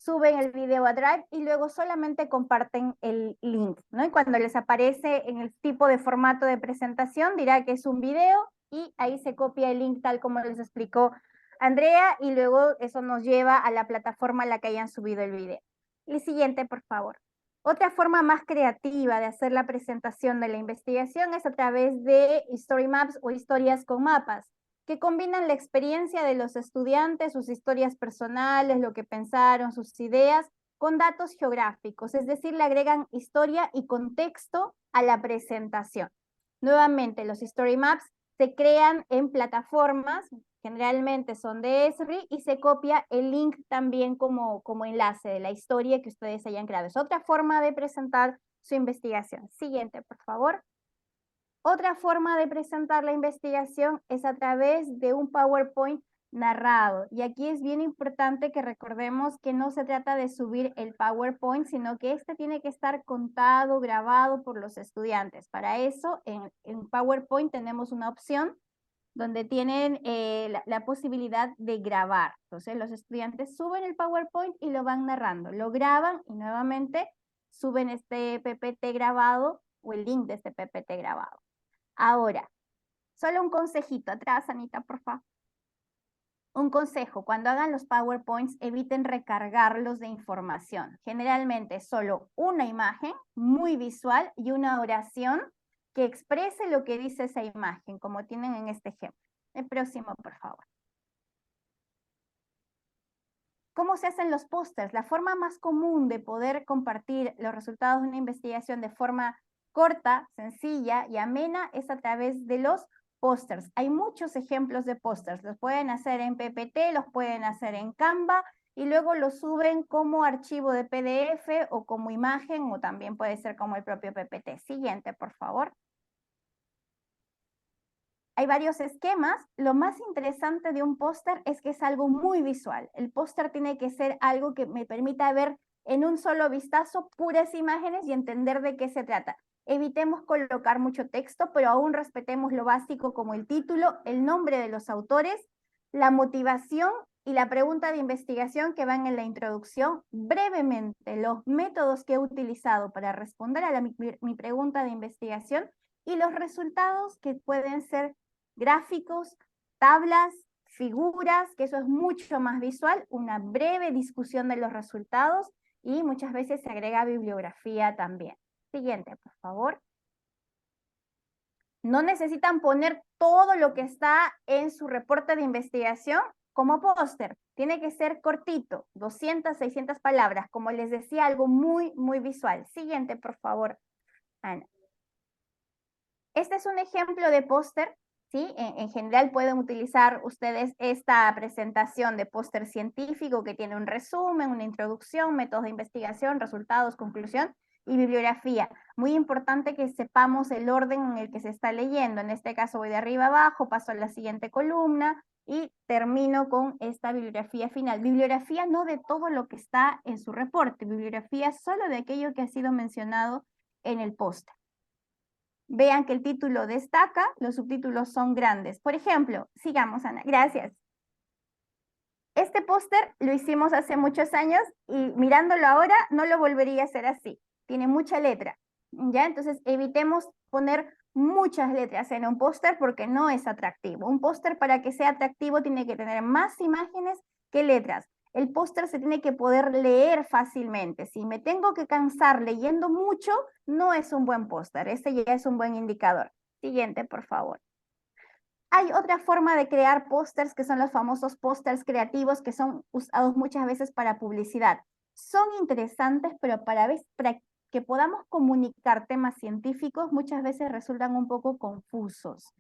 S6: Suben el video a Drive y luego solamente comparten el link, ¿no? Y cuando les aparece en el tipo de formato de presentación, dirá que es un video y ahí se copia el link tal como les explicó Andrea y luego eso nos lleva a la plataforma a la que hayan subido el video. El siguiente, por favor. Otra forma más creativa de hacer la presentación de la investigación es a través de Story Maps o historias con mapas, que combinan la experiencia de los estudiantes, sus historias personales, lo que pensaron, sus ideas, con datos geográficos, es decir, le agregan historia y contexto a la presentación. Nuevamente, los Story Maps se crean en plataformas, generalmente son de Esri, y se copia el link también como enlace de la historia que ustedes hayan creado. Es otra forma de presentar su investigación. Siguiente, por favor. Otra forma de presentar la investigación es a través de un PowerPoint narrado. Y aquí es bien importante que recordemos que no se trata de subir el PowerPoint, sino que este tiene que estar contado, grabado por los estudiantes. Para eso, en PowerPoint tenemos una opción donde tienen la posibilidad de grabar. Entonces, los estudiantes suben el PowerPoint y lo van narrando. Lo graban y nuevamente suben este PPT grabado o el link de este PPT grabado. Ahora, solo un consejito. Atrás, Anita, por favor. Un consejo, cuando hagan los PowerPoints, eviten recargarlos de información. Generalmente solo una imagen muy visual y una oración que exprese lo que dice esa imagen, como tienen en este ejemplo. El próximo, por favor. ¿Cómo se hacen los pósters? La forma más común de poder compartir los resultados de una investigación de forma corta, sencilla y amena es a través de los pósters. Hay muchos ejemplos de pósters. Los pueden hacer en PPT, los pueden hacer en Canva y luego lo suben como archivo de PDF o como imagen o también puede ser como el propio PPT. Siguiente, por favor. Hay varios esquemas. Lo más interesante de un póster es que es algo muy visual. El póster tiene que ser algo que me permita ver en un solo vistazo puras imágenes y entender de qué se trata. Evitemos colocar mucho texto, pero aún respetemos lo básico como el título, el nombre de los autores, la motivación y la pregunta de investigación que van en la introducción. Brevemente, los métodos que he utilizado para responder a mi pregunta de investigación y los resultados que pueden ser gráficos, tablas, figuras, que eso es mucho más visual, una breve discusión de los resultados y muchas veces se agrega bibliografía también. Siguiente, por favor. No necesitan poner todo lo que está en su reporte de investigación como póster. Tiene que ser cortito, 200, 600 palabras. Como les decía, algo muy, muy visual. Siguiente, por favor, Ana. Este es un ejemplo de póster, ¿sí? En general pueden utilizar ustedes esta presentación de póster científico que tiene un resumen, una introducción, métodos de investigación, resultados, conclusión y bibliografía. Muy importante que sepamos el orden en el que se está leyendo. En este caso voy de arriba abajo, paso a la siguiente columna y termino con esta bibliografía final. Bibliografía no de todo lo que está en su reporte, bibliografía solo de aquello que ha sido mencionado en el póster. Vean que el título destaca, los subtítulos son grandes. Por ejemplo, sigamos, Ana, gracias. Este póster lo hicimos hace muchos años y mirándolo ahora no lo volvería a hacer así. Tiene mucha letra, ¿ya? Entonces evitemos poner muchas letras en un póster porque no es atractivo. Un póster para que sea atractivo tiene que tener más imágenes que letras. El póster se tiene que poder leer fácilmente. Si me tengo que cansar leyendo mucho, no es un buen póster. Ese ya es un buen indicador. Siguiente, por favor. Hay otra forma de crear pósters que son los famosos pósters creativos que son usados muchas veces para publicidad. Son interesantes, pero para que podamos comunicar temas científicos muchas veces resultan un poco confusos.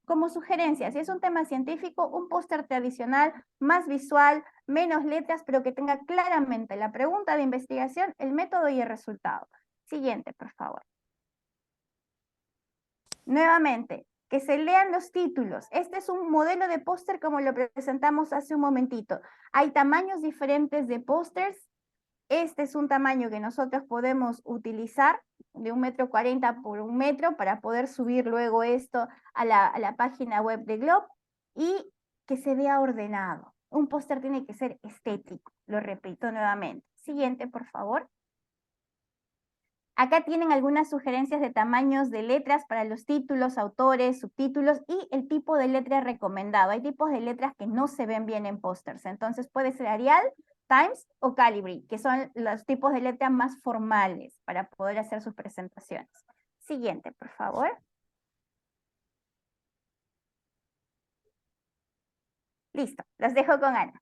S6: Como sugerencia, si es un tema científico, un póster tradicional, más visual, menos letras, pero que tenga claramente la pregunta de investigación, el método y el resultado. Siguiente, por favor. Nuevamente, que se lean los títulos. Este es un modelo de póster como lo presentamos hace un momentito. Hay tamaños diferentes de pósters. Este es un tamaño que nosotros podemos utilizar de 1,40 m por 1 metro para poder subir luego esto a la página web de Glob y que se vea ordenado. Un póster tiene que ser estético, lo repito nuevamente. Siguiente, por favor. Acá tienen algunas sugerencias de tamaños de letras para los títulos, autores, subtítulos y el tipo de letra recomendado. Hay tipos de letras que no se ven bien en pósters, entonces puede ser Arial, Times o Calibri, que son los tipos de letras más formales para poder hacer sus presentaciones. Siguiente, por favor. Listo, los dejo con Ana.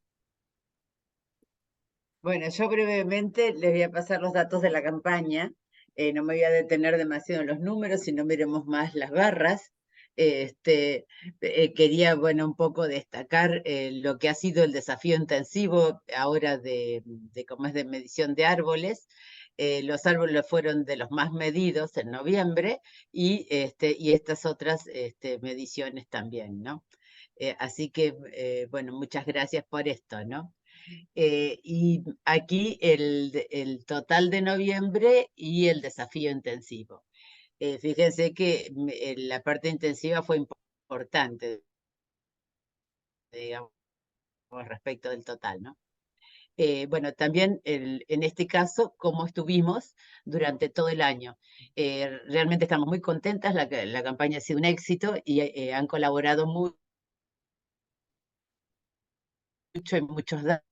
S4: Bueno, yo brevemente les voy a pasar los datos de la campaña. No me voy a detener demasiado en los números, sino miremos más las barras. Quería, bueno, un poco destacar lo que ha sido el desafío intensivo ahora cómo es de medición de árboles. Los árboles fueron de los más medidos en noviembre y estas otras mediciones también, ¿no? Así que, bueno, muchas gracias por esto, ¿no? Y aquí el total de noviembre y el desafío intensivo. Fíjense que la parte intensiva fue importante, digamos, respecto del total, ¿no? Bueno, también en este caso, cómo estuvimos durante todo el año. Realmente estamos muy contentas, la campaña ha sido un éxito y han colaborado mucho en muchos datos.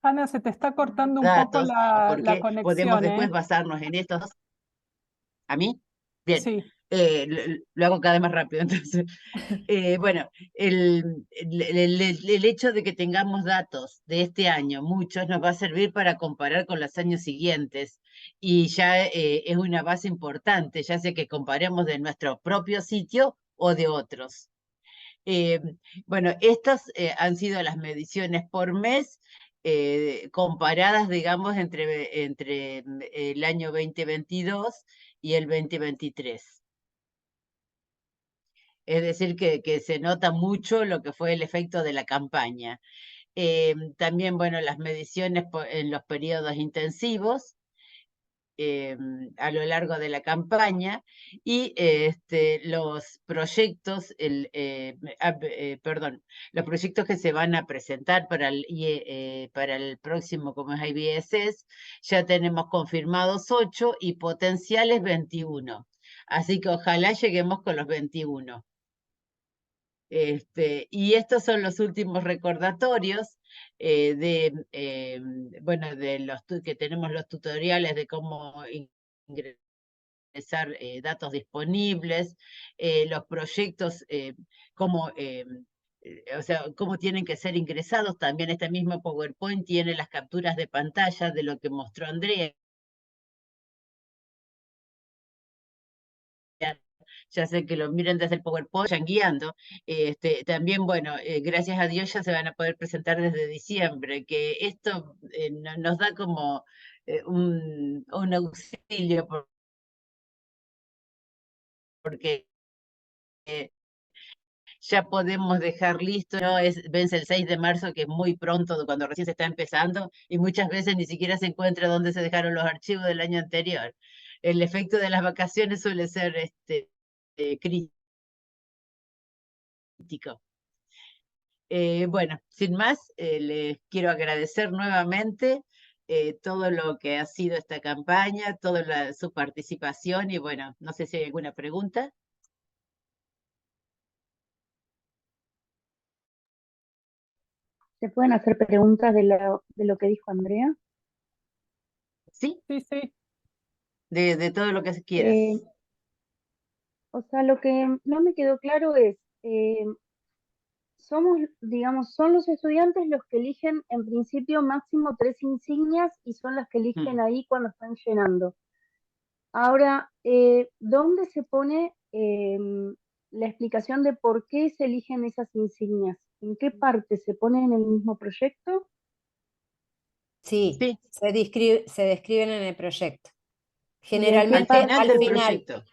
S2: Ana, se te está cortando un poco la
S4: porque
S2: conexión,
S4: podemos después basarnos en estos dos. ¿A mí? Bien.
S2: Sí.
S4: Lo hago cada vez más rápido, entonces. Bueno, el hecho de que tengamos datos de este año, muchos, nos va a servir para comparar con los años siguientes y ya es una base importante, ya sea que comparemos de nuestro propio sitio o de otros. Bueno, estas han sido las mediciones por mes, comparadas, digamos, entre el año 2022 y el 2023. Es decir, que se nota mucho lo que fue el efecto de la campaña. También, bueno, las mediciones en los periodos intensivos a lo largo de la campaña, y los proyectos, los proyectos que se van a presentar para el próximo, como es IBSS, ya tenemos confirmados 8 y potenciales 21. Así que ojalá lleguemos con los 21. Y estos son los últimos recordatorios bueno, que tenemos los tutoriales de cómo ingresar datos disponibles, los proyectos, o sea, cómo tienen que ser ingresados. También este mismo PowerPoint tiene las capturas de pantalla de lo que mostró Andrea. Ya sé que lo miren desde el PowerPoint, vayan guiando. También, bueno, gracias a Dios ya se van a poder presentar desde diciembre, que esto nos da como un auxilio, porque ya podemos dejar listo, ¿no? Vence el 6 de marzo, que es muy pronto, cuando recién se está empezando, y muchas veces ni siquiera se encuentra dónde se dejaron los archivos del año anterior. El efecto de las vacaciones suele ser crítico. Bueno, sin más, les quiero agradecer nuevamente todo lo que ha sido esta campaña, toda su participación, y bueno, no sé si hay alguna pregunta.
S10: ¿Se pueden hacer preguntas de lo que dijo Andrea?
S4: ¿Sí?
S2: Sí, sí.
S4: De todo lo que quieras.
S10: O sea, lo que no me quedó claro es, digamos, son los estudiantes los que eligen en principio máximo 3 insignias y son las que eligen ahí cuando están llenando. Ahora, ¿dónde se pone la explicación de por qué se eligen esas insignias? ¿En qué parte se pone en el mismo proyecto?
S8: Sí,
S4: Sí.
S8: se describen en el proyecto.
S10: ¿Y en qué
S8: Generalmente
S10: parte
S8: al
S4: del
S8: final.
S4: proyecto.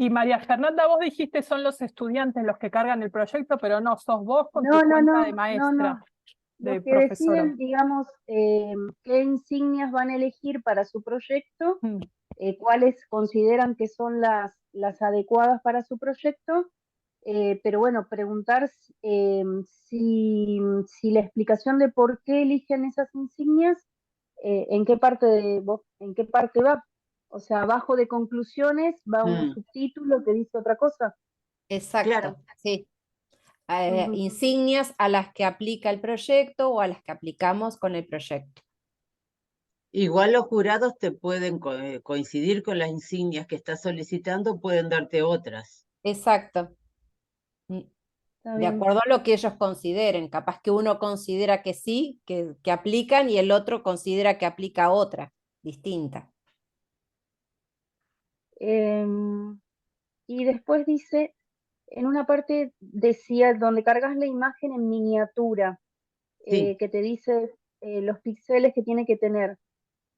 S2: Y María Fernanda, vos dijiste son los estudiantes los que cargan el proyecto, pero no, sos vos con tu cuenta de maestra, de
S10: Los que
S2: profesora.
S10: deciden, digamos, qué insignias van a elegir para su proyecto, cuáles consideran que son las adecuadas para su proyecto, pero bueno, preguntar si la explicación de por qué eligen esas insignias, en qué parte va. O sea, abajo de conclusiones va un subtítulo que dice otra cosa.
S8: Exacto,
S4: Claro.
S8: sí.
S10: Ujú.
S8: Insignias a las que aplica el proyecto o a las que aplicamos con el proyecto.
S4: Igual los jurados te pueden coincidir con las insignias que estás solicitando, pueden darte otras.
S8: Exacto.
S10: Está
S8: De
S10: bien.
S8: acuerdo a lo que ellos consideren. Capaz que uno considera que sí, que aplican, y el otro considera que aplica otra, distinta.
S10: Y después dice, en una parte decía, donde cargas la imagen en miniatura,
S4: Sí.
S10: que te dice los píxeles que tiene que tener.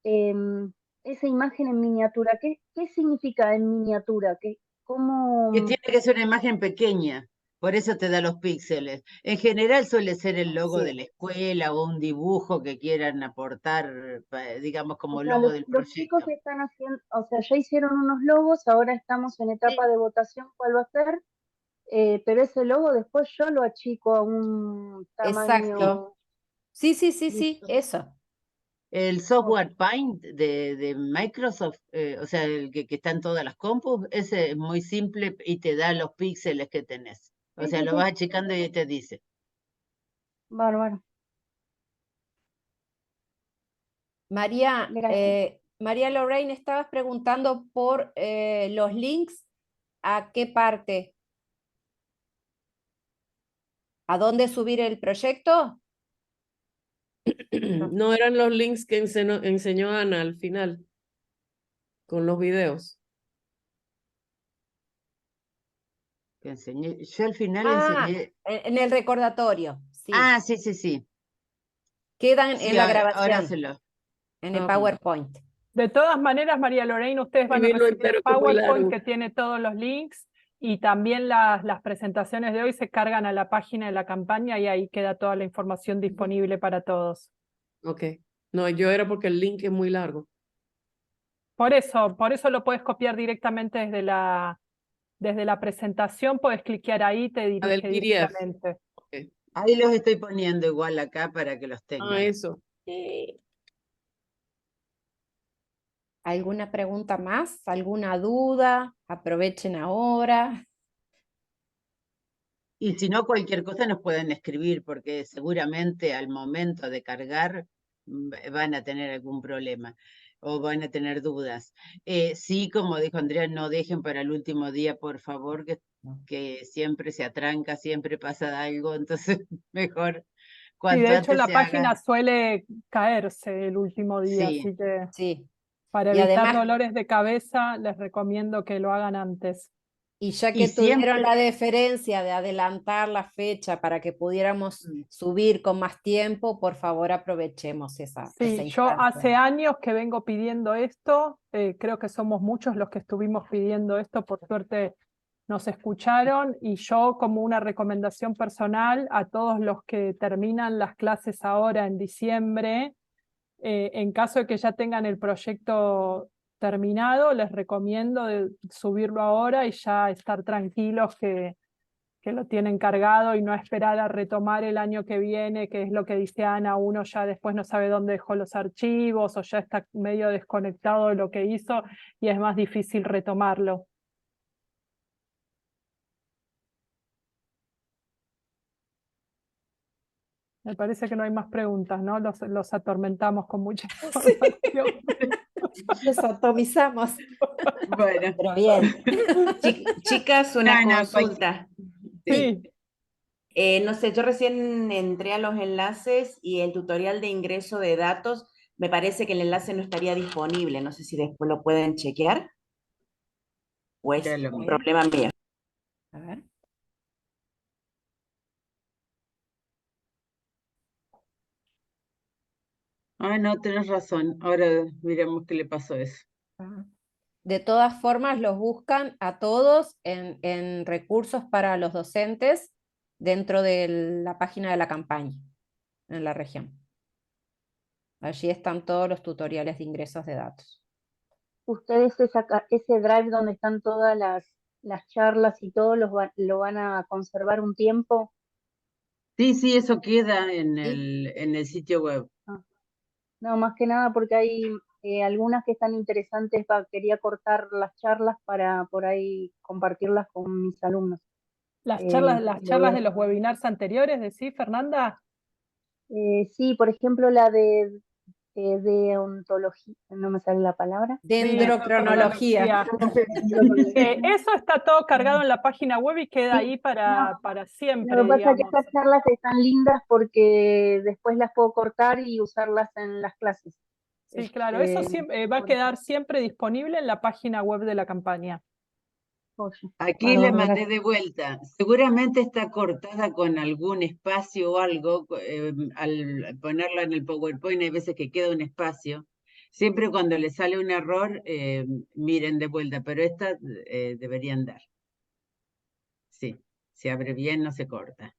S10: Esa imagen en miniatura, ¿qué significa en miniatura? ¿Cómo?
S4: Que tiene que ser una imagen pequeña, por eso te da los píxeles. En general suele ser el logo
S8: Sí.
S4: de la escuela o un dibujo que quieran aportar, digamos, como
S10: O sea,
S4: logo del
S10: los chicos
S4: proyecto.
S10: están haciendo, o sea, ya hicieron unos logos, ahora estamos en etapa de votación, ¿cuál va a ser? Pero ese logo después yo lo achico a un tamaño.
S8: Exacto. Sí,
S10: Listo.
S8: eso.
S4: El software Paint de Microsoft, o sea, el que está en todas las compus, ese es muy simple y te da los píxeles que tenés. O sea, lo vas achicando y te dice.
S10: Bárbaro.
S8: María,
S10: Gracias.
S8: María Lorraine, estabas preguntando por los links. ¿A qué parte? ¿A dónde subir el proyecto?
S9: No eran los links que enseñó Ana al final, con los videos.
S4: que enseñé. Yo al final
S8: Ah,
S4: enseñé.
S8: en el recordatorio, sí.
S4: Ah, sí, sí, sí.
S8: Quedan
S4: Sí,
S8: en la
S4: ahora
S8: grabación, en el
S9: Ah,
S8: PowerPoint.
S2: De todas maneras, María Lorena, ustedes van a
S9: escribirlo
S2: recibir el
S9: entero que es muy
S2: PowerPoint
S9: largo.
S2: que tiene todos los links y también las presentaciones de hoy se cargan a la página de la campaña y ahí queda toda la información disponible para todos.
S9: Ok. No, yo era porque el link es muy largo.
S2: Por eso lo puedes copiar directamente desde la presentación, puedes cliquear ahí y te
S9: La del
S2: dirige
S9: PDF.
S2: directamente.
S9: Ok.
S4: Ahí los estoy poniendo igual acá para que los tengan.
S9: Ah, eso.
S8: ¿Alguna pregunta más? ¿Alguna duda? Aprovechen ahora.
S4: Y si no, cualquier cosa nos pueden escribir, porque seguramente al momento de cargar van a tener algún problema o van a tener dudas. Sí, como dijo Andrea, no dejen para el último día, por favor, que siempre se atranca, siempre pasa algo, entonces mejor
S2: Y
S4: cuanto
S2: de hecho
S4: antes
S2: la
S4: se
S2: página
S4: haga.
S2: suele caerse el último día,
S4: Sí,
S2: así que
S8: Sí.
S2: para
S8: Y
S2: evitar
S8: además,
S2: dolores de cabeza les recomiendo que lo hagan antes.
S8: y ya
S4: y
S8: que tuvieron
S4: siempre.
S8: la deferencia de adelantar la fecha para que pudiéramos subir con más tiempo, por favor aprovechemos esa
S2: Sí, yo hace
S8: instancia.
S2: años que vengo pidiendo esto, creo que somos muchos los que estuvimos pidiendo esto, por suerte nos escucharon y yo como una recomendación personal a todos los que terminan las clases ahora en diciembre, en caso de que ya tengan el proyecto terminado, les recomiendo subirlo ahora y ya estar tranquilos que lo tienen cargado y no esperar a retomar el año que viene, que es lo que dice Ana, uno ya después no sabe dónde dejó los archivos o ya está medio desconectado de lo que hizo y es más difícil retomarlo. Me parece que no hay más preguntas, ¿no? Los atormentamos con mucha información.
S8: Los atomizamos.
S4: Bueno.
S8: Pero bien.
S11: Chicas, una
S4: No,
S11: consulta.
S2: Sí.
S11: No sé, yo recién entré a los enlaces y el tutorial de ingreso de datos, me parece que el enlace no estaría disponible. No sé si después lo pueden chequear o es
S4: Ya lo
S11: un
S4: miro.
S11: problema mío.
S8: A ver.
S4: Ah, no, tenés razón. Ahora miremos qué le pasó a eso.
S8: De todas formas, los buscan a todos en recursos para los docentes dentro de la página de la campaña en la región. Allí están todos los tutoriales de ingresos de datos.
S10: Ustedes ese drive donde están todas las charlas y todo, lo van a conservar un tiempo.
S4: Sí, sí, eso queda en el sitio web.
S10: No, más que nada porque hay algunas que están interesantes, quería cortar las charlas para por ahí compartirlas con mis alumnos.
S2: Las
S10: Lo
S2: charlas
S10: voy
S2: de
S10: a-
S2: los webinars anteriores, ¿decís, Fernanda?
S10: sí, por ejemplo, la de ontología, no me sale la palabra.
S8: Dendrocronología.
S2: Eso está todo cargado en la página web y queda ahí para
S10: Lo
S2: siempre,
S10: que pasa es que
S2: digamos.
S10: estas charlas están lindas porque después las puedo cortar y usarlas en las clases.
S2: Sí, claro, eso siempre, va a quedar siempre disponible en la página web de la campaña.
S4: Aquí le mandé de vuelta. Seguramente está cortada con algún espacio o algo. Al ponerla en el PowerPoint hay veces que queda un espacio. Siempre cuando le sale un error, miren de vuelta, pero esta deberían dar. Sí, se abre bien, no se corta.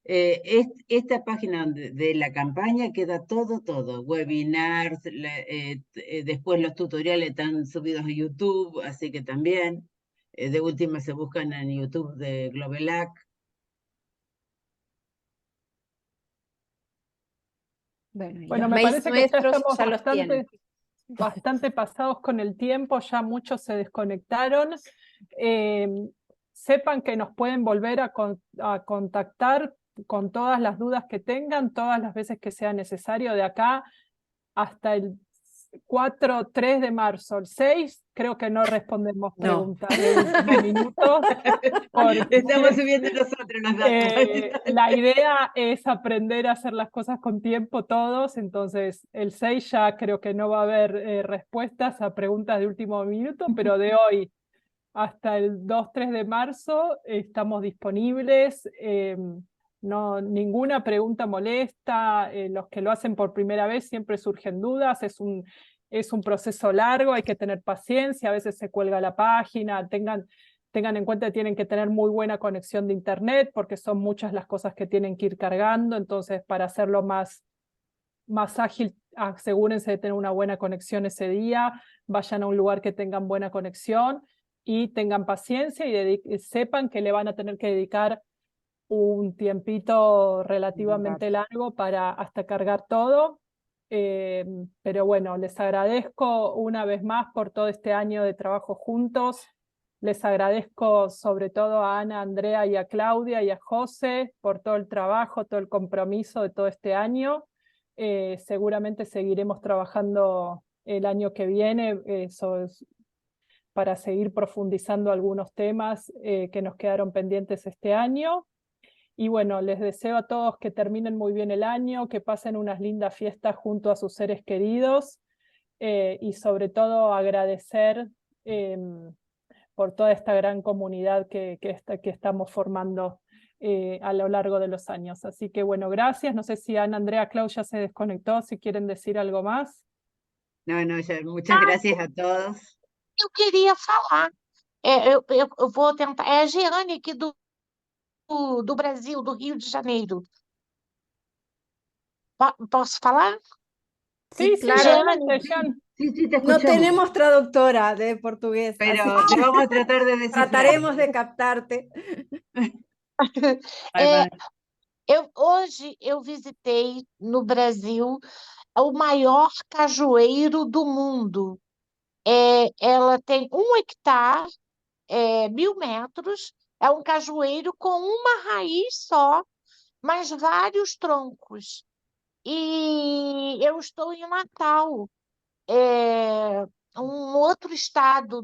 S4: Esta página de la campaña queda todo, webinars, después los tutoriales están subidos a YouTube, así que también, de última se buscan en YouTube de Globelac.
S2: Bueno, me
S8: mails
S2: parece que ya
S8: nuestros
S2: estamos
S8: ya los tienen.
S2: bastante pasados con el tiempo, ya muchos se desconectaron. Sepan que nos pueden volver a contactar con todas las dudas que tengan, todas las veces que sea necesario, de acá hasta el 3 de marzo. El 6 creo que no respondemos preguntas de último minuto.
S4: Estamos subiendo nosotros los datos.
S2: La idea es aprender a hacer las cosas con tiempo todos, entonces el 6 ya creo que no va a haber respuestas a preguntas de último minuto, pero de hoy hasta el 2-3 de marzo estamos disponibles. No, ninguna pregunta molesta. Los que lo hacen por primera vez siempre surgen dudas. Es un proceso largo, hay que tener paciencia, a veces se cuelga la página. Tengan en cuenta que tienen que tener muy buena conexión de internet porque son muchas las cosas que tienen que ir cargando. Entonces, para hacerlo más ágil, asegúrense de tener una buena conexión ese día, vayan a un lugar que tengan buena conexión y tengan paciencia y sepan que le van a tener que dedicar un tiempito relativamente largo para hasta cargar todo. Pero bueno, les agradezco una vez más por todo este año de trabajo juntos. Les agradezco sobre todo a Ana, a Andrea y a Claudia y a José por todo el trabajo, todo el compromiso de todo este año. Seguramente seguiremos trabajando el año que viene para seguir profundizando algunos temas que nos quedaron pendientes este año. Y bueno, les deseo a todos que terminen muy bien el año, que pasen unas lindas fiestas junto a sus seres queridos y sobre todo agradecer por toda esta gran comunidad que estamos formando a lo largo de los años. Así que bueno, gracias. No sé si Ana, Andrea, Claudia se desconectó, si quieren decir algo más.
S4: No, ya, muchas gracias a todos.
S12: Eu queria falar. Eu vou tentar. É a Jeane aqui do Brasil, do Rio de Janeiro. Posso falar?
S2: Sí,
S8: claro.
S2: adelante, Jan.
S5: Sí, te
S13: No
S5: escuchamos.
S13: tenemos traductora de portugués,
S4: Pero
S13: así
S4: te vamos a tratar de descifrar.
S13: trataremos de captarte.
S12: Hoje eu visitei no Brasil o maior cajueiro do mundo. Ela tem 1 hectare, 1.000 metros, é um cajueiro com uma raiz só, mas vários troncos. E eu estou em Natal, um outro estado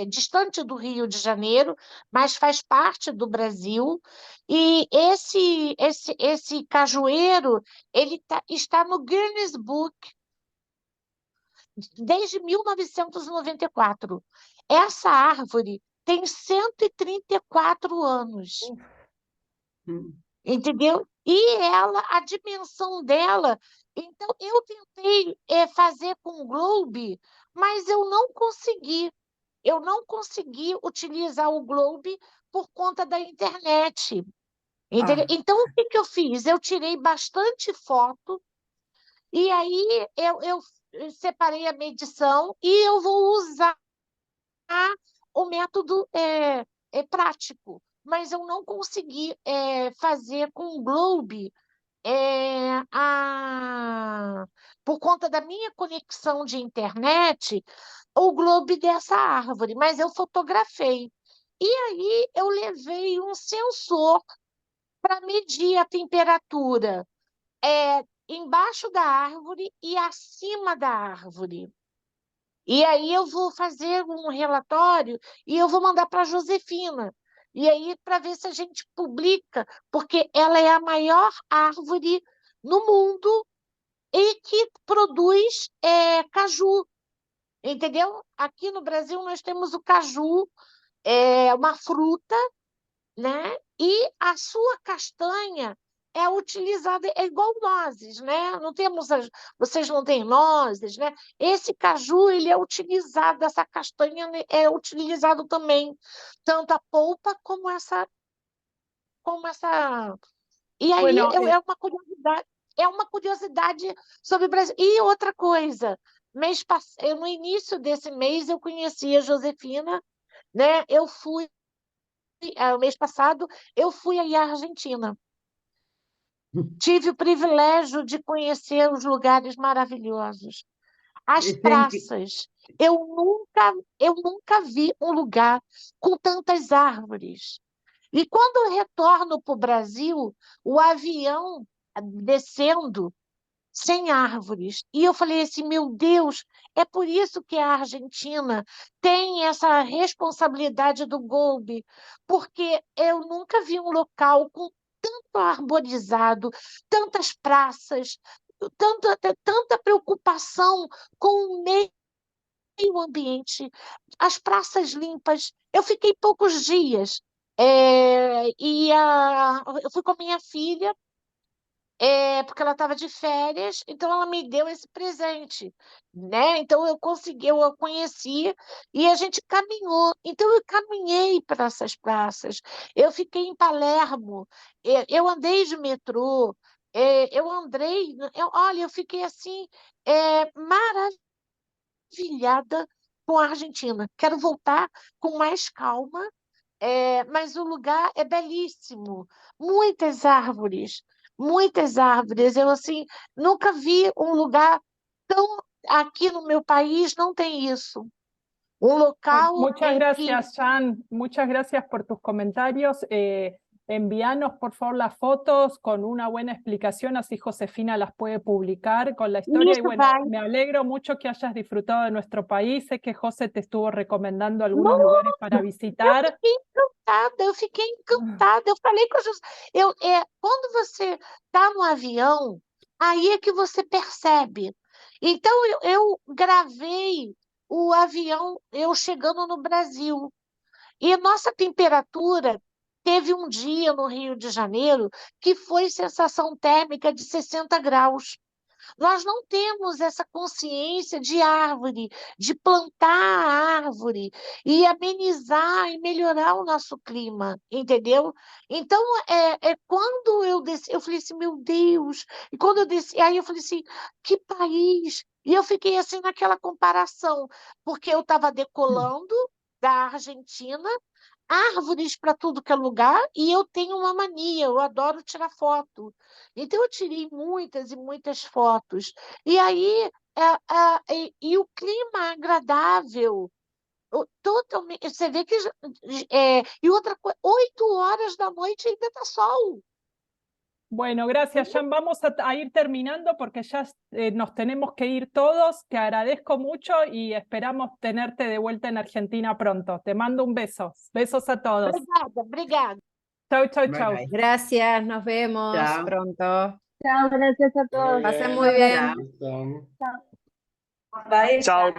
S12: distante do Rio de Janeiro, mas faz parte do Brasil. E esse cajueiro ele está no Guinness Book desde 1994. Essa árvore tem 134 anos. Entendeu? E a dimensão dela. Então, eu tentei fazer com o Globe, mas eu não consegui. Eu não consegui utilizar o Globe por conta da internet. Entendeu? Então, o que eu fiz? Eu tirei bastante foto, e aí eu separei a medição e eu vou usar o método prático. Mas eu não consegui fazer com o Globe por conta da minha conexão de internet, o Globe dessa árvore, mas eu fotografei. E aí eu levei um sensor para medir a temperatura embaixo da árvore e acima da árvore. E aí eu vou fazer um relatório e eu vou mandar para a Josefina. E aí, para ver se a gente publica, porque ela é a maior árvore no mundo e que produz caju, entendeu? Aqui no Brasil nós temos o caju, uma fruta, né? E a sua castanha é utilizada, é igual nozes, né? Vocês não têm nozes, né? Esse caju, ele é utilizado, essa castanha é utilizado também, tanto a polpa como essa. E aí
S2: Bueno,
S12: é uma curiosidade sobre o Brasil. E outra coisa, no início desse mês eu conheci a Josefina, né? O mês passado eu fui aí à Argentina. Tive o privilégio de conhecer os lugares maravilhosos. As praças. Eu nunca vi um lugar com tantas árvores. E quando eu retorno para o Brasil, o avião descendo sem árvores. E eu falei assim, meu Deus, é por isso que a Argentina tem essa responsabilidade do Globe, porque eu nunca vi um local com tanto arborizado, tantas praças, tanta preocupação com o meio o ambiente, as praças limpas. Eu fiquei poucos dias. Eu fui com a minha filha, porque ela estava de férias, então ela me deu esse presente, né? Então eu a conheci e a gente caminhou. Então eu caminhei para essas praças. Eu fiquei em Palermo, eu andei de metrô, olha, eu fiquei assim, maravilhada com a Argentina. Quero voltar com mais calma, mas o lugar é belíssimo. Muitas árvores, muitas árvores. Eu, assim, nunca vi um lugar tão... Aqui no meu país não tem isso. Um local
S2: Muchas
S12: em que...
S2: gracias, Jan. Muchas gracias por tus comentarios. Envíanos, por favor, las fotos con una buena explicación, así Josefina las puede publicar con la historia. Y
S12: Isso
S2: bueno,
S12: vai.
S2: me alegro mucho que hayas disfrutado de nuestro país. Sé que José te estuvo recomendando algunos
S12: Nossa,
S2: lugares para visitar.
S12: eu fiquei encantada. Eu falei com a José, quando você está no avião, aí é que você percebe. Então, eu gravei o avião, eu chegando no Brasil. E nossa temperatura teve um dia no Rio de Janeiro que foi sensação térmica de 60 graus. Nós não temos essa consciência de árvore, de plantar a árvore e amenizar e melhorar o nosso clima, entendeu? Então, quando eu desci, eu falei assim, meu Deus, e quando eu desci, aí eu falei assim, que país? E eu fiquei assim naquela comparação, porque eu estava decolando da Argentina, árvores para tudo que é lugar, e eu tenho uma mania, eu adoro tirar foto. Então, eu tirei muitas e muitas fotos. E aí, e o clima agradável, totalmente, você vê que... e outra coisa, 8 horas da noite ainda está sol.
S2: Bueno, gracias, Jan. Vamos a ir terminando porque ya nos tenemos que ir todos. Te agradezco mucho y esperamos tenerte de vuelta en Argentina pronto. Te mando un beso. Besos a todos.
S12: Obrigada.
S2: Chau, chau, chau.
S4: Bye.
S8: Gracias, nos vemos
S4: Chao.
S8: pronto.
S10: Chao, gracias a todos.
S8: Pasen muy bien.
S4: Chao.
S3: Bye.
S1: Chao.